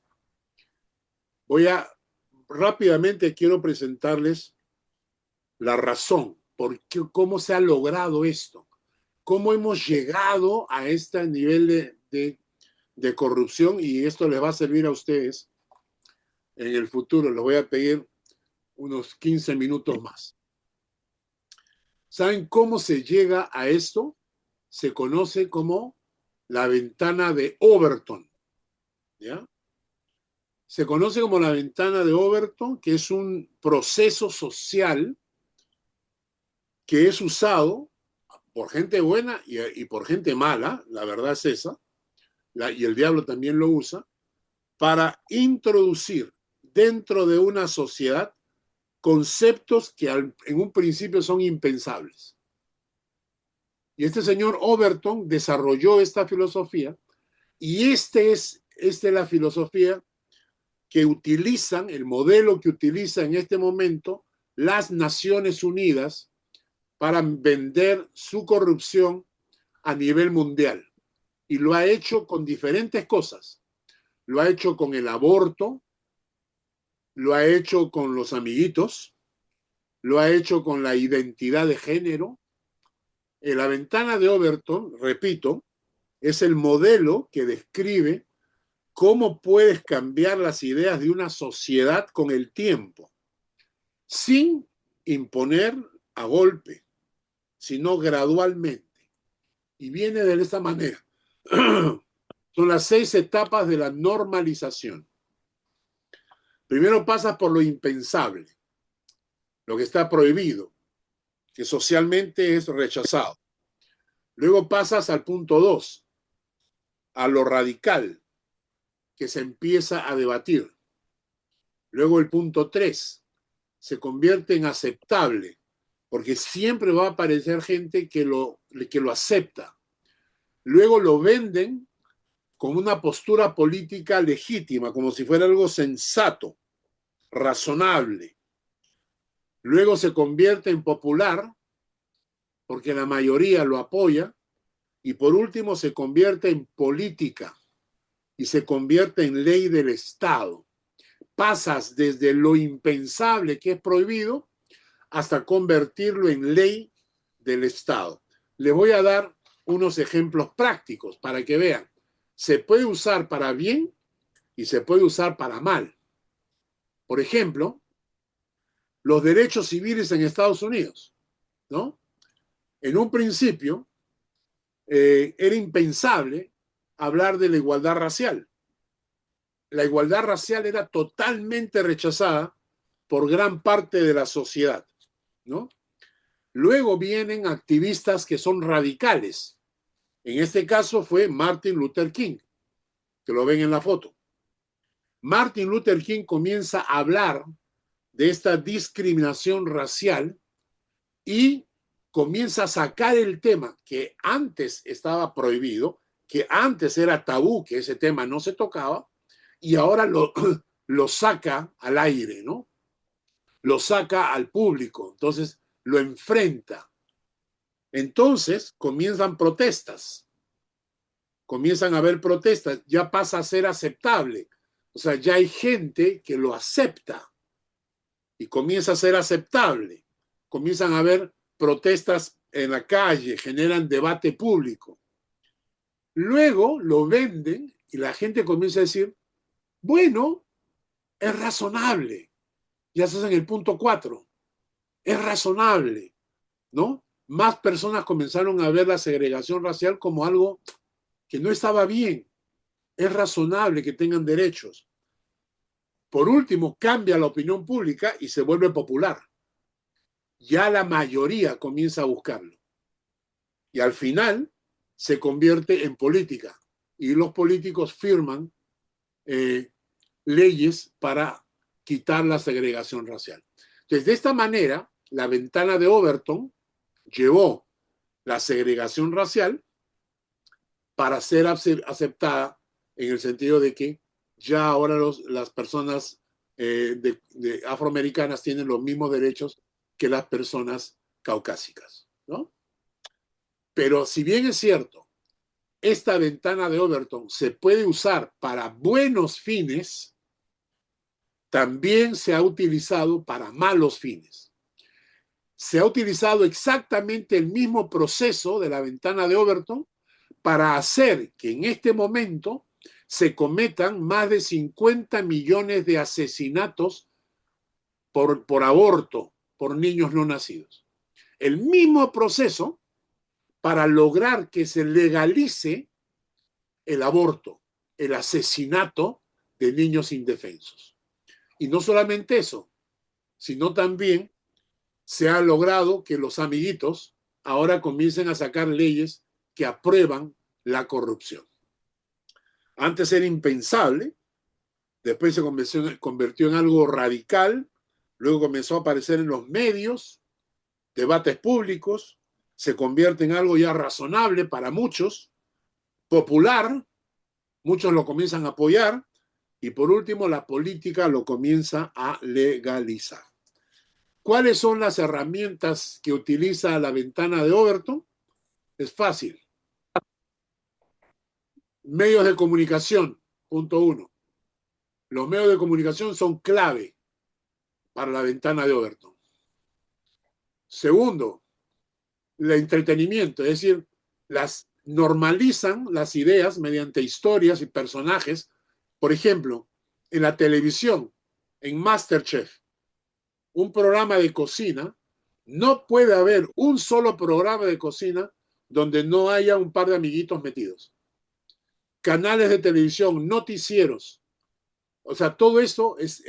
Speaker 1: Rápidamente quiero presentarles la razón por cómo se ha logrado esto. Cómo hemos llegado a este nivel de corrupción, y esto les va a servir a ustedes en el futuro. Les voy a pedir unos 15 minutos más. ¿Saben cómo se llega a esto? Se conoce como la ventana de Overton. ¿Ya? Se conoce como la ventana de Overton, que es un proceso social que es usado por gente buena y por gente mala, la verdad es esa, y el diablo también lo usa, para introducir dentro de una sociedad conceptos que en un principio son impensables. Y este señor Overton desarrolló esta filosofía, y esta es la filosofía que utilizan, el modelo que utiliza en este momento las Naciones Unidas para vender su corrupción a nivel mundial. Y lo ha hecho con diferentes cosas. Lo ha hecho con el aborto, lo ha hecho con los amiguitos, lo ha hecho con la identidad de género. En la ventana de Overton, repito, es el modelo que describe cómo puedes cambiar las ideas de una sociedad con el tiempo, sin imponer a golpe, sino gradualmente. Y viene de esta manera. Son las 6 etapas de la normalización. Primero pasas por lo impensable, lo que está prohibido, que socialmente es rechazado. Luego pasas al punto 2, a lo radical, que se empieza a debatir. Luego el punto 3, se convierte en aceptable, porque siempre va a aparecer gente que lo acepta. Luego lo venden con una postura política legítima, como si fuera algo sensato, razonable. Luego se convierte en popular, porque la mayoría lo apoya. Y por último se convierte en política y se convierte en ley del Estado. Pasas desde lo impensable que es prohibido hasta convertirlo en ley del Estado. Les voy a dar unos ejemplos prácticos para que vean. Se puede usar para bien y se puede usar para mal. Por ejemplo, los derechos civiles en Estados Unidos, ¿no? En un principio era impensable hablar de la igualdad racial. La igualdad racial era totalmente rechazada por gran parte de la sociedad, ¿no? Luego vienen activistas que son radicales. En este caso fue Martin Luther King, que lo ven en la foto. Martin Luther King comienza a hablar de esta discriminación racial y comienza a sacar el tema que antes estaba prohibido, que antes era tabú, que ese tema no se tocaba, y ahora lo saca al aire, ¿no? Lo saca al público, entonces lo enfrenta. Entonces comienzan protestas, comienzan a haber protestas, ya pasa a ser aceptable. O sea, ya hay gente que lo acepta y comienza a ser aceptable. Comienzan a haber protestas en la calle, generan debate público. Luego lo venden y la gente comienza a decir, bueno, es razonable. Ya estás en el punto 4. Es razonable, ¿no? Más personas comenzaron a ver la segregación racial como algo que no estaba bien. Es razonable que tengan derechos. Por último, cambia la opinión pública y se vuelve popular. Ya la mayoría comienza a buscarlo. Y al final se convierte en política. Y los políticos firman leyes para quitar la segregación racial. Entonces, de esta manera, la ventana de Overton llevó la segregación racial para ser aceptada en el sentido de que ya ahora las personas afroamericanas tienen los mismos derechos que las personas caucásicas, ¿no? Pero si bien es cierto, esta ventana de Overton se puede usar para buenos fines, también se ha utilizado para malos fines. Se ha utilizado exactamente el mismo proceso de la ventana de Overton para hacer que en este momento se cometan más de 50 millones de asesinatos por aborto por niños no nacidos. El mismo proceso para lograr que se legalice el aborto, el asesinato de niños indefensos. Y no solamente eso, sino también se ha logrado que los amiguitos ahora comiencen a sacar leyes que aprueban la corrupción. Antes era impensable, después se convirtió en algo radical, luego comenzó a aparecer en los medios, debates públicos, se convierte en algo ya razonable para muchos, popular, muchos lo comienzan a apoyar y por último la política lo comienza a legalizar. ¿Cuáles son las herramientas que utiliza la ventana de Overton? Es fácil. Medios de comunicación, punto 1. Los medios de comunicación son clave para la ventana de Overton. Segundo, el entretenimiento, es decir, normalizan las ideas mediante historias y personajes. Por ejemplo, en la televisión, en MasterChef, un programa de cocina, no puede haber un solo programa de cocina donde no haya un par de amiguitos metidos. Canales de televisión, noticieros, o sea, todo esto es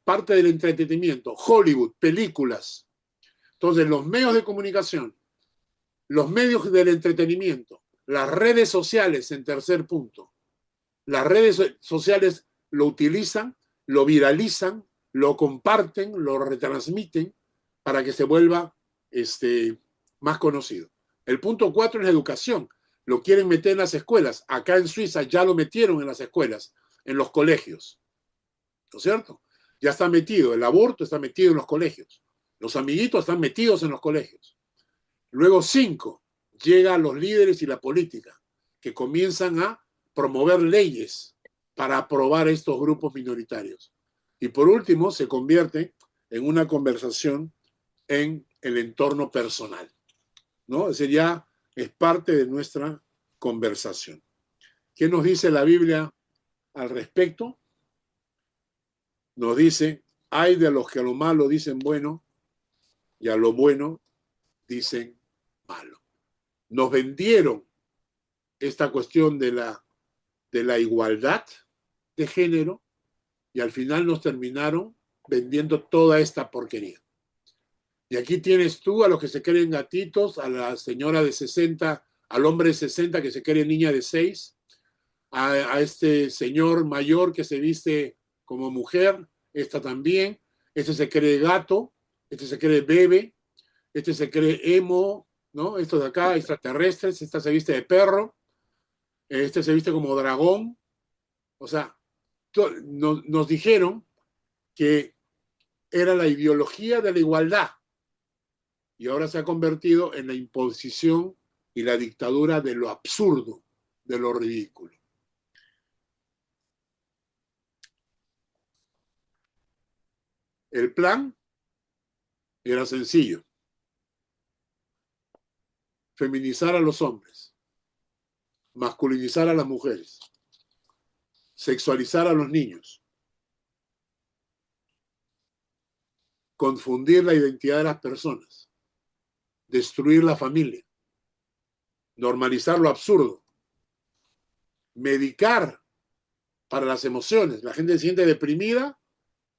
Speaker 1: parte del entretenimiento. Hollywood, películas. Entonces, los medios de comunicación, los medios del entretenimiento, las redes sociales, en tercer punto. Las redes sociales lo utilizan, lo viralizan, lo comparten, lo retransmiten para que se vuelva más conocido. El punto 4 es la educación. Lo quieren meter en las escuelas. Acá en Suiza ya lo metieron en las escuelas, en los colegios. ¿No es cierto? Ya está metido. El aborto está metido en los colegios. Los amiguitos están metidos en los colegios. Luego 5, llegan los líderes y la política, que comienzan a promover leyes para aprobar estos grupos minoritarios. Y por último, se convierte en una conversación en el entorno personal, ¿no? Es decir, ya es parte de nuestra conversación. ¿Qué nos dice la Biblia al respecto? Nos dice, hay de los que a lo malo dicen bueno y a lo bueno dicen malo. Nos vendieron esta cuestión de la igualdad de género y al final nos terminaron vendiendo toda esta porquería. Y aquí tienes tú a los que se creen gatitos, a la señora de 60, al hombre de 60 que se cree niña de 6, a este señor mayor que se viste como mujer, esta también, este se cree gato, este se cree bebé, este se cree emo, ¿no? Estos de acá, extraterrestres, esta se viste de perro, este se viste como dragón. O sea, nos dijeron que era la ideología de la igualdad y ahora se ha convertido en la imposición y la dictadura de lo absurdo, de lo ridículo. El plan era sencillo: feminizar a los hombres, masculinizar a las mujeres, sexualizar a los niños, confundir la identidad de las personas, destruir la familia, normalizar lo absurdo, medicar para las emociones. La gente se siente deprimida,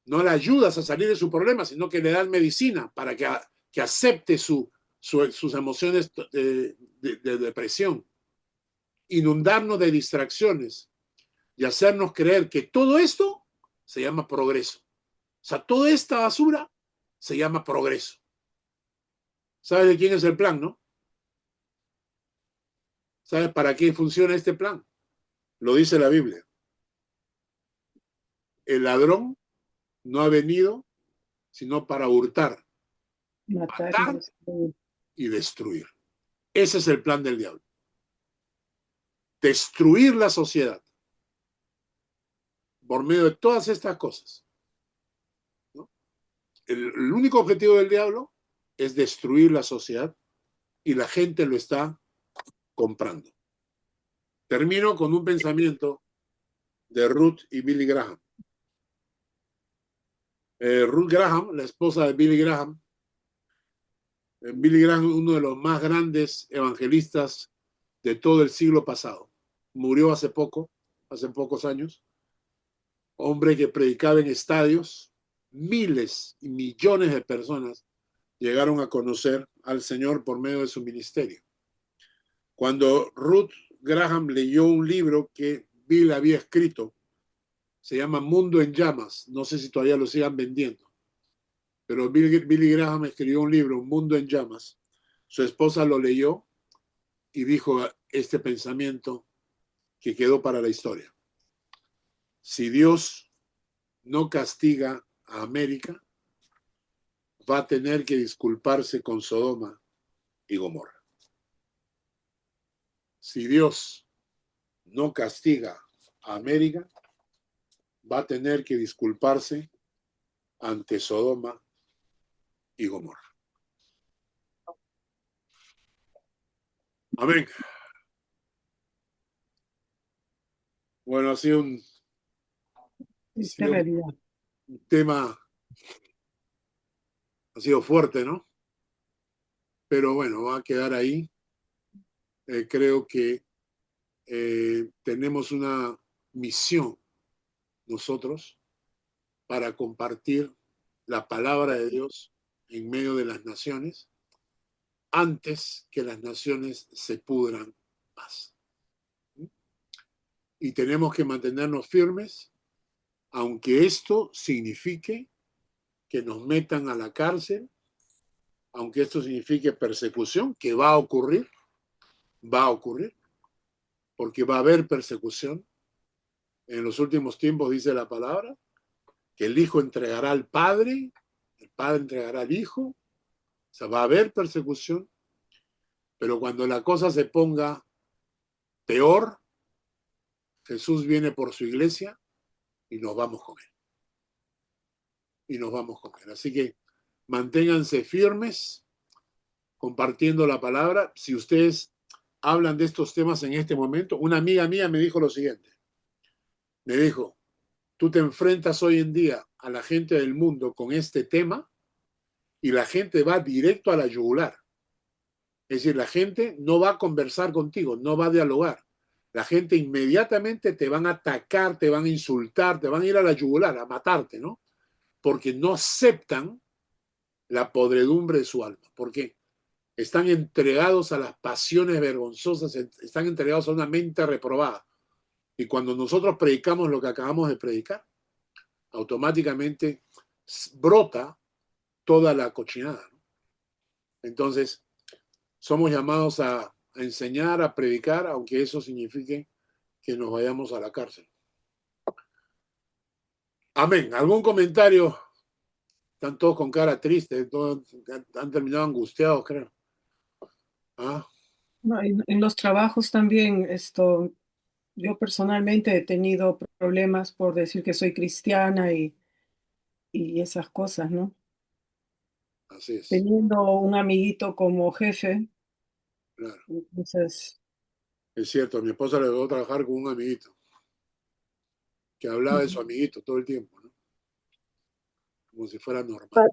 Speaker 1: no la ayudas a salir de su problema, sino que le das medicina para que acepte sus emociones de depresión. Inundarnos de distracciones y hacernos creer que todo esto se llama progreso. O sea, toda esta basura se llama progreso. ¿Sabes de quién es el plan, no? ¿Sabes para qué funciona este plan? Lo dice la Biblia. El ladrón no ha venido sino para hurtar, matar y destruir. Ese es el plan del diablo. Destruir la sociedad por medio de todas estas cosas, ¿no? El único objetivo del diablo es destruir la sociedad y la gente lo está comprando. Termino con un pensamiento de Ruth y Billy Graham. Ruth Graham, la esposa de Billy Graham. Billy Graham, uno de los más grandes evangelistas de todo el siglo pasado. Murió hace pocos años. Hombre que predicaba en estadios. Miles y millones de personas llegaron a conocer al Señor por medio de su ministerio. Cuando Ruth Graham leyó un libro que Bill había escrito, se llama Mundo en Llamas. No sé si todavía lo sigan vendiendo, pero Billy Graham escribió un libro, Mundo en Llamas. Su esposa lo leyó y dijo este pensamiento que quedó para la historia. Si Dios no castiga a América, va a tener que disculparse con Sodoma y Gomorra. Si Dios no castiga a América, va a tener que disculparse ante Sodoma y Gomorra. Amén. Bueno, ha sido un tema, ha sido fuerte, ¿no? Pero bueno, va a quedar ahí. Creo que tenemos una misión nosotros para compartir la palabra de Dios en medio de las naciones antes que las naciones se pudran más. Y tenemos que mantenernos firmes, aunque esto signifique que nos metan a la cárcel, aunque esto signifique persecución, que va a ocurrir, porque va a haber persecución. En los últimos tiempos dice la palabra que el Hijo entregará al Padre, el Padre entregará al Hijo, o sea, va a haber persecución, pero cuando la cosa se ponga peor, Jesús viene por su iglesia y nos vamos con él. Y nos vamos con él. Así que manténganse firmes, compartiendo la palabra. Si ustedes hablan de estos temas en este momento, una amiga mía me dijo lo siguiente. Me dijo, tú te enfrentas hoy en día a la gente del mundo con este tema y la gente va directo a la yugular. Es decir, la gente no va a conversar contigo, no va a dialogar. La gente inmediatamente te van a atacar, te van a insultar, te van a ir a la yugular, a matarte, ¿no? Porque no aceptan la podredumbre de su alma. Porque están entregados a las pasiones vergonzosas, están entregados a una mente reprobada. Y cuando nosotros predicamos lo que acabamos de predicar, automáticamente brota toda la cochinada, ¿no? Entonces, somos llamados a enseñar, a predicar, aunque eso signifique que nos vayamos a la cárcel. Amén. ¿Algún comentario? Están todos con cara triste, todos han terminado angustiados, creo. ¿Ah?
Speaker 3: No, en los trabajos también, yo personalmente he tenido problemas por decir que soy cristiana y esas cosas, ¿no?
Speaker 1: Así es.
Speaker 3: Teniendo un amiguito como jefe,
Speaker 1: Claro.
Speaker 3: entonces...
Speaker 1: Es cierto, a mi esposa le tocó trabajar con un amiguito que hablaba de su amiguito todo el tiempo, ¿no? Como si fuera normal.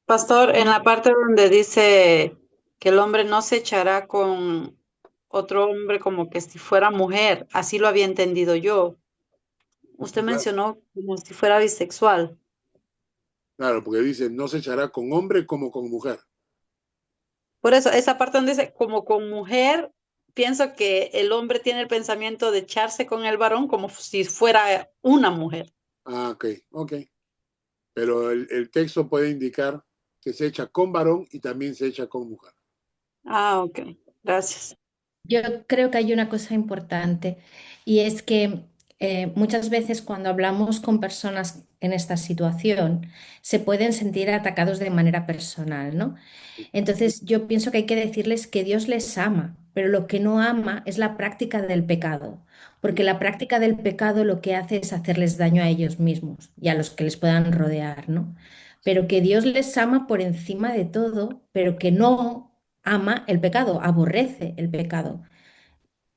Speaker 15: Pastor, en la parte donde dice que el hombre no se echará con otro hombre como que si fuera mujer, así lo había entendido yo. Usted
Speaker 1: Claro.
Speaker 15: mencionó como si fuera bisexual.
Speaker 1: Claro, porque dice, no se echará con hombre como con mujer.
Speaker 15: Por eso, esa parte donde dice como con mujer, pienso que el hombre tiene el pensamiento de echarse con el varón como si fuera una mujer.
Speaker 1: Ah, ok. Pero el texto puede indicar que se echa con varón y también se echa con mujer.
Speaker 15: Ah, ok. Gracias.
Speaker 4: Yo creo que hay una cosa importante y es que muchas veces cuando hablamos con personas en esta situación se pueden sentir atacados de manera personal, ¿no? Entonces yo pienso que hay que decirles que Dios les ama, pero lo que no ama es la práctica del pecado, porque la práctica del pecado lo que hace es hacerles daño a ellos mismos y a los que les puedan rodear, ¿no? Pero que Dios les ama por encima de todo, pero que no ama el pecado, aborrece el pecado.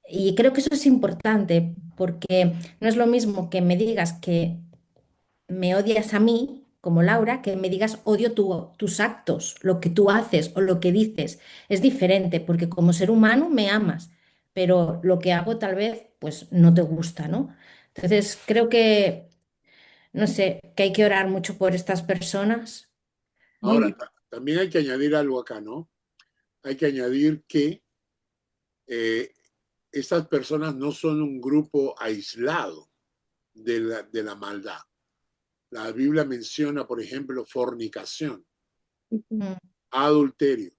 Speaker 4: Y creo que eso es importante porque no es lo mismo que me digas que me odias a mí, como Laura, que me digas odio tus actos, lo que tú haces o lo que dices. Es diferente porque como ser humano me amas, pero lo que hago tal vez pues no te gusta, ¿no? Entonces creo que, no sé, que hay que orar mucho por estas personas.
Speaker 1: Ahora, también hay que añadir algo acá, ¿no? Hay que añadir que estas personas no son un grupo aislado de la maldad. La Biblia menciona, por ejemplo, fornicación, adulterio,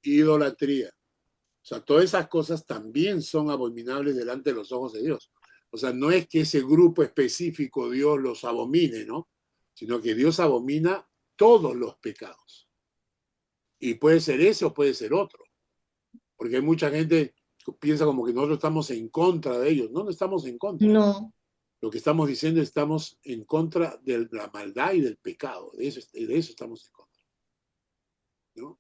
Speaker 1: idolatría. O sea, todas esas cosas también son abominables delante de los ojos de Dios. O sea, no es que ese grupo específico Dios los abomine, ¿no? Sino que Dios abomina todos los pecados. Y puede ser ese o puede ser otro. Porque hay mucha gente que piensa como que nosotros estamos en contra de ellos. No, no estamos en contra.
Speaker 4: No.
Speaker 1: Lo que estamos diciendo, estamos en contra de la maldad y del pecado. De eso estamos en contra. ¿No?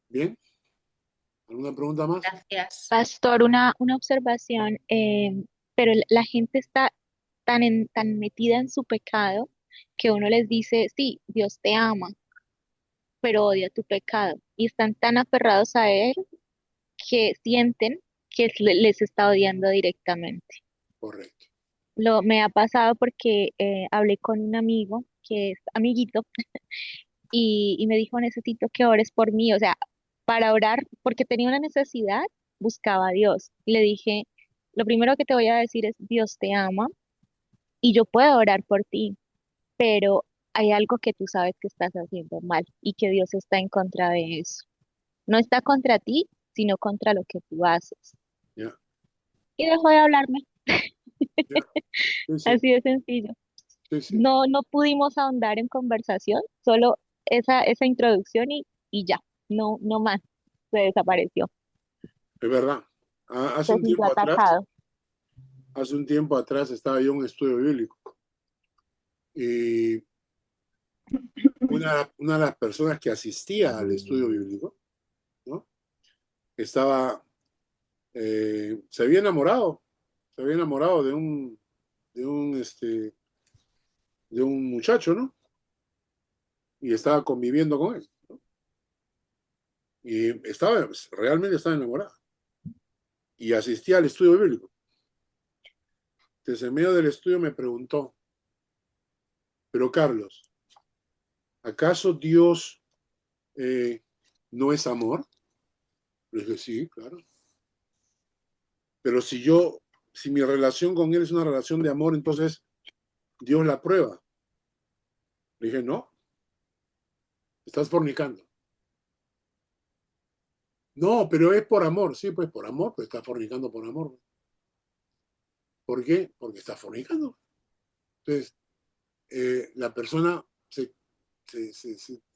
Speaker 1: ¿Bien? ¿Alguna pregunta más?
Speaker 4: Gracias.
Speaker 16: Pastor, una observación, pero la gente está tan metida en su pecado que uno les dice, sí, Dios te ama, pero odia tu pecado. Y están tan aferrados a Él que sienten que les está odiando directamente.
Speaker 1: Correcto.
Speaker 16: Me ha pasado porque hablé con un amigo que es amiguito y me dijo, necesito que ores por mí, o sea, para orar, porque tenía una necesidad, buscaba a Dios. Y le dije, lo primero que te voy a decir es, Dios te ama y yo puedo orar por ti, pero hay algo que tú sabes que estás haciendo mal y que Dios está en contra de eso. No está contra ti, sino contra lo que tú haces.
Speaker 1: Ya,
Speaker 16: Y dejó de hablarme,
Speaker 1: ya. Sí, sí,
Speaker 16: así de sencillo.
Speaker 1: sí, sí.
Speaker 16: No pudimos ahondar en conversación, solo esa introducción y ya, no más, se desapareció,
Speaker 1: Es verdad.
Speaker 16: se sintió atacado.
Speaker 1: Hace un tiempo atrás estaba yo en un estudio bíblico y una de las personas que asistía al estudio bíblico, ¿no? Se había enamorado de un muchacho, ¿no? Y estaba conviviendo con él, ¿no? Y realmente estaba enamorada. Y asistía al estudio bíblico. Desde el medio del estudio me preguntó, pero Carlos, ¿acaso Dios no es amor? Le dije, sí, claro. Pero si mi relación con él es una relación de amor, entonces Dios la prueba. Le dije, no, estás fornicando. No, pero es por amor. Sí, pues por amor, pues estás fornicando por amor. ¿Por qué? Porque estás fornicando. Entonces, la persona se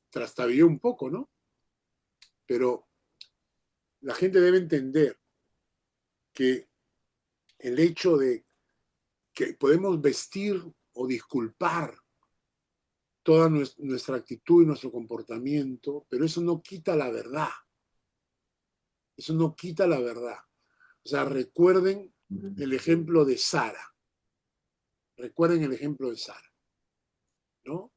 Speaker 1: trastabilló un poco, ¿no? Pero la gente debe entender que el hecho de que podemos vestir o disculpar toda nuestra actitud y nuestro comportamiento, pero eso no quita la verdad. Eso no quita la verdad. O sea, recuerden el ejemplo de Sara. Recuerden el ejemplo de Sara, ¿no?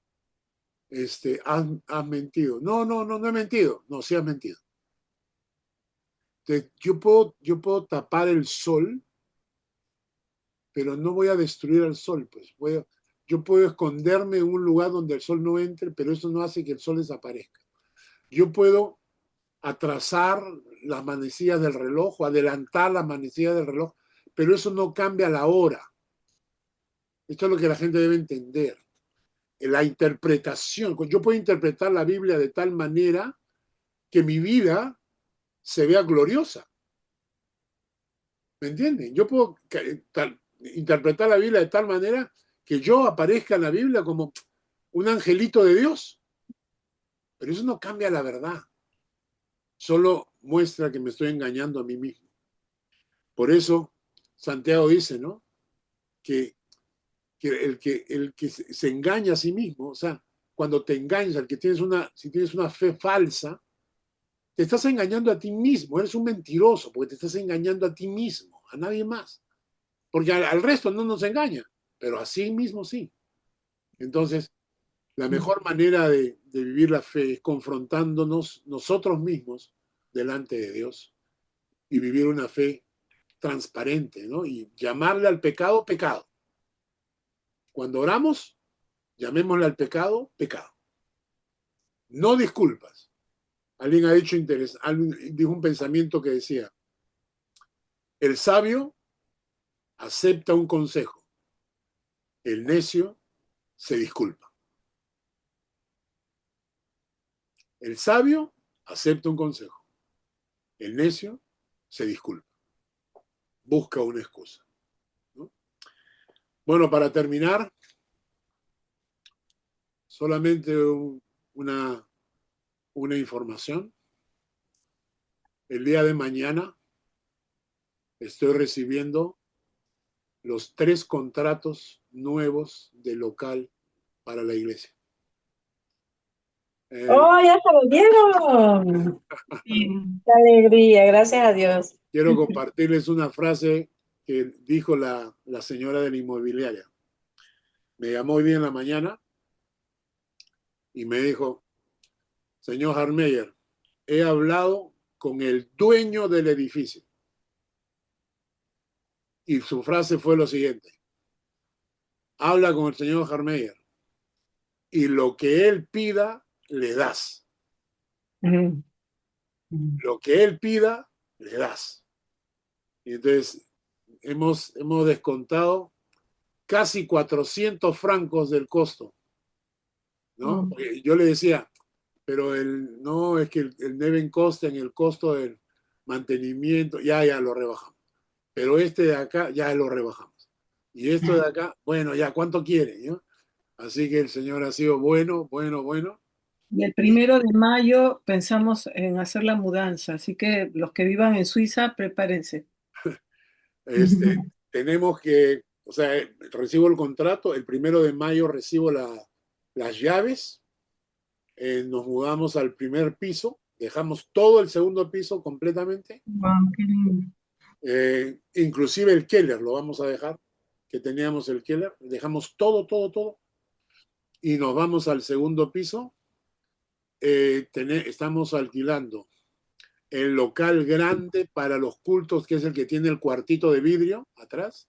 Speaker 1: Has mentido. No he mentido. No, sí has mentido. Entonces, yo puedo tapar el sol, pero no voy a destruir el sol, pues. Yo puedo esconderme en un lugar donde el sol no entre, pero eso no hace que el sol desaparezca. Yo puedo atrasar las manecillas del reloj o adelantar las manecillas del reloj, pero eso no cambia la hora. Esto es lo que la gente debe entender. La interpretación. Yo puedo interpretar la Biblia de tal manera que mi vida se vea gloriosa. ¿Me entienden? Yo puedo interpretar la Biblia de tal manera que yo aparezca en la Biblia como un angelito de Dios. Pero eso no cambia la verdad. Solo muestra que me estoy engañando a mí mismo. Por eso Santiago dice, ¿no? Que el que se engaña a sí mismo, o sea, cuando te engañas, si tienes una fe falsa, te estás engañando a ti mismo, eres un mentiroso, porque te estás engañando a ti mismo, a nadie más. Porque al resto no nos engaña, pero a sí mismo sí. Entonces, la mejor manera de vivir la fe es confrontándonos nosotros mismos delante de Dios y vivir una fe transparente, ¿no? Y llamarle al pecado, pecado. Cuando oramos, llamémosle al pecado, pecado. No disculpas. Alguien dijo un pensamiento que decía, el sabio acepta un consejo, el necio se disculpa. El sabio acepta un consejo, el necio se disculpa, busca una excusa, ¿no? Bueno, para terminar, solamente una información. El día de mañana estoy recibiendo los 3 contratos nuevos de local para la iglesia.
Speaker 15: ¡Oh, ya se lo dieron! ¡Qué alegría! Gracias a Dios.
Speaker 1: Quiero compartirles una frase que dijo la señora de la inmobiliaria. Me llamó hoy día en la mañana y me dijo, señor Harmeyer, he hablado con el dueño del edificio. Y su frase fue lo siguiente. Habla con el señor Harmeyer y lo que él pida, le das. Lo que él pida, le das. Y entonces hemos descontado casi 400 francos del costo, ¿no? Porque yo le decía, pero no es que el deben coste en el costo del mantenimiento, ya lo rebajamos. Pero este de acá ya lo rebajamos. Y esto de acá, bueno, ya, ¿cuánto quiere? ¿no? Así que el señor ha sido bueno.
Speaker 3: Y el 1 de mayo pensamos en hacer la mudanza, así que los que vivan en Suiza, prepárense.
Speaker 1: Tenemos que, o sea, recibo el contrato, el 1 de mayo recibo las llaves, nos mudamos al primer piso, dejamos todo el segundo piso completamente.
Speaker 3: Wow, qué lindo.
Speaker 1: Inclusive el Keller lo vamos a dejar, que teníamos el Keller, dejamos todo y nos vamos al segundo piso. Estamos alquilando el local grande para los cultos, que es el que tiene el cuartito de vidrio atrás.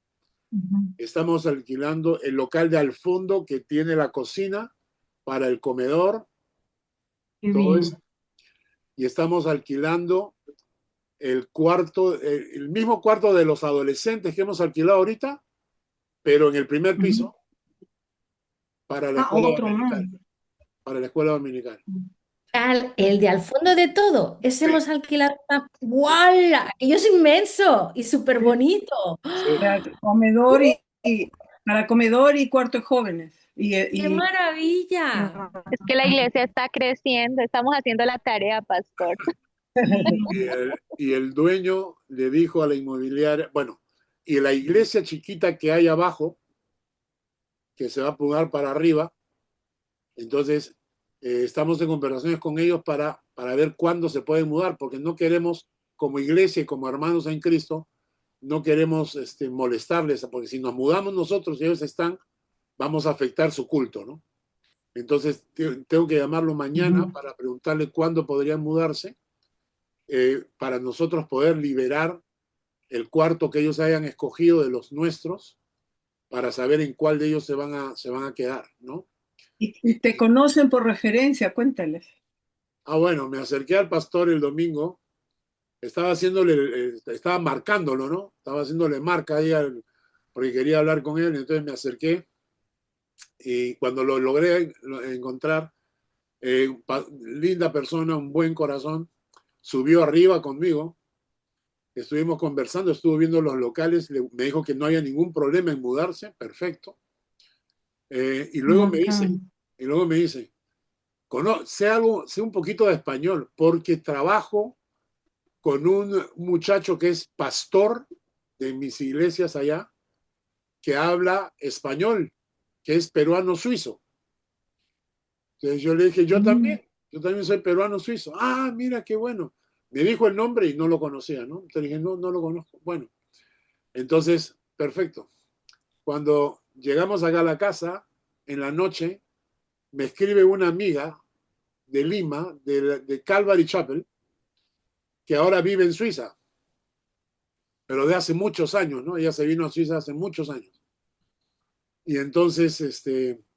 Speaker 1: Estamos alquilando el local de al fondo, que tiene la cocina para el comedor. Todo eso. Y estamos alquilando el mismo cuarto de los adolescentes que hemos alquilado ahorita, pero en el primer piso, para la escuela dominical. Para la escuela dominical.
Speaker 4: El de al fondo de todo, ese hemos alquilado una ¡guala! Aquello es inmenso y súper bonito.
Speaker 3: Para comedor y cuarto de jóvenes.
Speaker 4: ¡Qué maravilla!
Speaker 16: Es que la iglesia está creciendo, estamos haciendo la tarea, pastor.
Speaker 1: Y el dueño le dijo a la inmobiliaria, bueno, y la iglesia chiquita que hay abajo, que se va a mudar para arriba, entonces estamos en conversaciones con ellos para ver cuándo se pueden mudar, porque no queremos, como iglesia y como hermanos en Cristo, no queremos molestarles, porque si nos mudamos nosotros y ellos están, vamos a afectar su culto, ¿no? Entonces tengo que llamarlo mañana para preguntarle cuándo podrían mudarse, para nosotros poder liberar el cuarto que ellos hayan escogido de los nuestros, para saber en cuál de ellos se van a quedar, ¿no?
Speaker 3: Y te conocen por referencia, cuéntales.
Speaker 1: Bueno, me acerqué al pastor el domingo, estaba marcándolo, ¿no? Estaba haciéndole marca ahí porque quería hablar con él, entonces me acerqué y cuando lo logré encontrar, linda persona, un buen corazón, subió arriba conmigo, estuvimos conversando, estuvo viendo los locales, me dijo que no había ningún problema en mudarse, perfecto. Y luego me dice, sé un poquito de español, porque trabajo con un muchacho que es pastor de mis iglesias allá, que habla español, que es peruano suizo. Entonces yo le dije, yo también soy peruano suizo. Ah, mira, qué bueno. Me dijo el nombre y no lo conocía, ¿no? Entonces dije, no lo conozco. Bueno, entonces, perfecto. Cuando llegamos acá a la casa, en la noche, me escribe una amiga de Lima, de Calvary Chapel, que ahora vive en Suiza, pero de hace muchos años, ¿no? Ella se vino a Suiza hace muchos años. Y entonces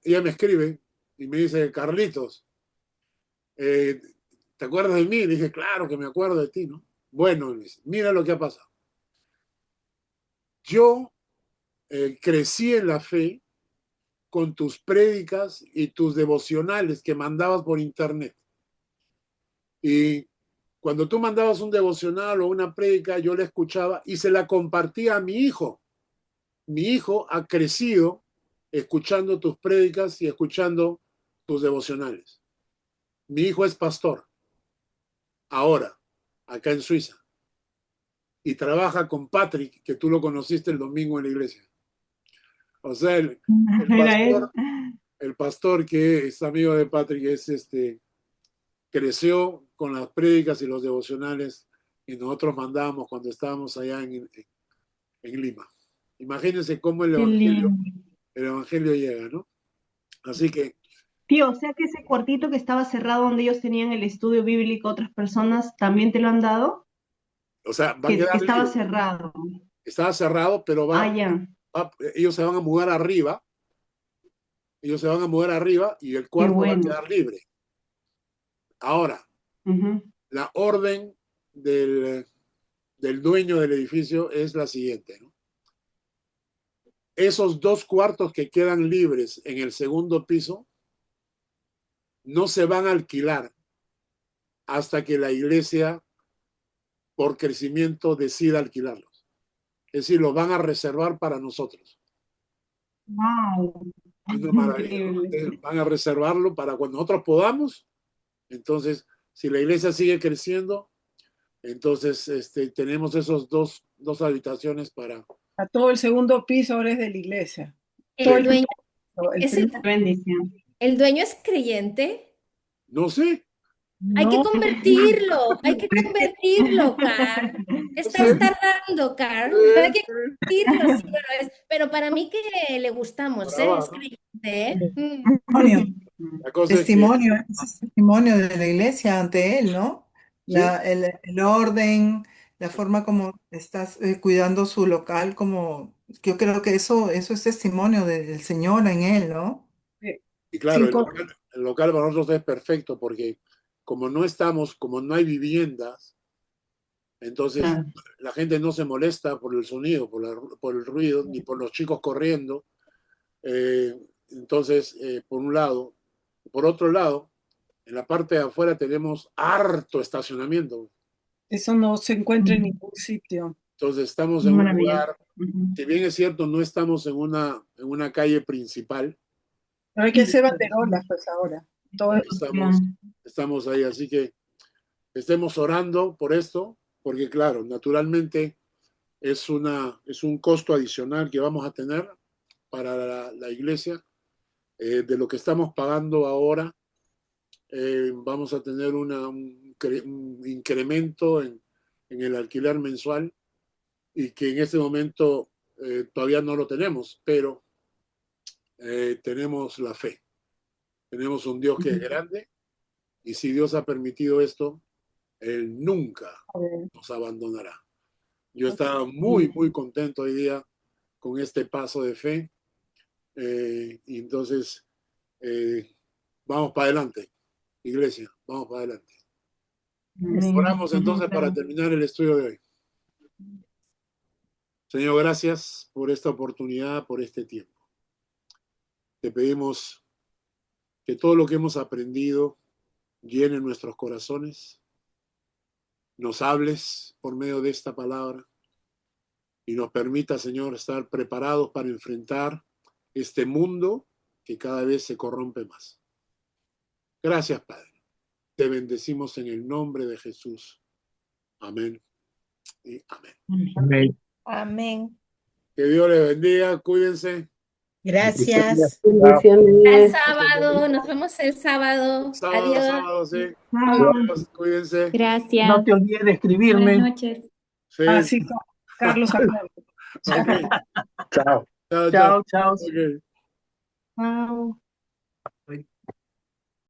Speaker 1: ella me escribe y me dice, Carlitos, ¿te acuerdas de mí? Le dije, claro que me acuerdo de ti, ¿no? Bueno, mira lo que ha pasado. Yo crecí en la fe con tus prédicas y tus devocionales que mandabas por internet. Y cuando tú mandabas un devocional o una prédica, yo la escuchaba y se la compartía a mi hijo. Mi hijo ha crecido escuchando tus prédicas y escuchando tus devocionales. Mi hijo es pastor, ahora, acá en Suiza. Y trabaja con Patrick, que tú lo conociste el domingo en la iglesia. O sea,
Speaker 17: Era él.
Speaker 1: el pastor que es amigo de Patrick creció con las prédicas y los devocionales y nosotros mandábamos cuando estábamos allá en Lima. Imagínense cómo
Speaker 17: Qué lindo.
Speaker 1: el evangelio llega, ¿no? Así que,
Speaker 17: Tío, o sea que ese cuartito que estaba cerrado donde ellos tenían el estudio bíblico, otras personas, ¿también te lo han dado?
Speaker 1: o sea, va a
Speaker 17: Que
Speaker 1: quedar
Speaker 17: estaba
Speaker 1: libre.
Speaker 17: cerrado.
Speaker 1: Estaba cerrado, pero
Speaker 17: Ya.
Speaker 1: ellos se van a mudar arriba. Ellos se van a mudar arriba y el
Speaker 17: Qué
Speaker 1: cuarto va a
Speaker 17: bueno.
Speaker 1: quedar libre. Ahora, la orden del dueño del edificio es la siguiente, ¿no? Esos 2 cuartos que quedan libres en el segundo piso no se van a alquilar hasta que la iglesia, por crecimiento, decida alquilarlos. Es decir, los van a reservar para nosotros.
Speaker 17: Wow.
Speaker 1: Es una maravilla, ¿no? Van a reservarlo para cuando nosotros podamos. Entonces, si la iglesia sigue creciendo, entonces tenemos esos dos habitaciones para...
Speaker 3: A todo el segundo piso ahora es de la iglesia.
Speaker 4: El dueño,
Speaker 17: Bendición.
Speaker 4: ¿el dueño es creyente?
Speaker 1: No sé.
Speaker 4: Hay que convertirlo, Carl. Estás tardando, Carl. Hay que convertirlo, sí, pero para mí que le gustamos, es creyente,
Speaker 2: Testimonio, ese es testimonio de la iglesia ante él, ¿no?
Speaker 1: Sí.
Speaker 2: El orden, la forma como estás cuidando su local, como yo creo que eso es testimonio del Señor en él, ¿no?
Speaker 1: Y claro, el local para nosotros es perfecto porque como no hay viviendas, entonces la gente no se molesta por el sonido, por el ruido, ni por los chicos corriendo. Entonces, por un lado. Por otro lado, en la parte de afuera tenemos harto estacionamiento.
Speaker 3: Eso no se encuentra en ningún sitio.
Speaker 1: Entonces estamos en un lugar, si bien es cierto, no estamos en una calle principal.
Speaker 3: Pero hay que hacer banderolas, pues ahora.
Speaker 1: Estamos ahí, así que estemos orando por esto, porque claro, naturalmente es un costo adicional que vamos a tener para la iglesia. De lo que estamos pagando ahora, vamos a tener un incremento en el alquiler mensual y que en este momento todavía no lo tenemos, pero tenemos la fe. Tenemos un Dios que es grande y si Dios ha permitido esto, Él nunca nos abandonará. Yo estaba muy, muy contento hoy día con este paso de fe y entonces vamos para adelante, iglesia, vamos para adelante. Oramos entonces para terminar el estudio de hoy. Señor, gracias por esta oportunidad, por este tiempo. Te pedimos que todo lo que hemos aprendido llene nuestros corazones, nos hables por medio de esta palabra y nos permita, Señor, estar preparados para enfrentar este mundo que cada vez se corrompe más. Gracias, Padre. Te bendecimos en el nombre de Jesús. Amén y amén.
Speaker 5: Amén.
Speaker 11: Amén.
Speaker 1: Que Dios les bendiga, cuídense.
Speaker 7: Gracias.
Speaker 4: El sábado, nos vemos el sábado. Adiós.
Speaker 1: Sábado, sí. Adiós, cuídense.
Speaker 12: Gracias.
Speaker 10: No te olvides de escribirme.
Speaker 12: Buenas noches.
Speaker 1: Sí.
Speaker 3: Sí, Carlos.
Speaker 1: Okay.
Speaker 10: Chao.
Speaker 1: Chao.
Speaker 10: Chao, chao.
Speaker 1: Okay.
Speaker 10: Chao.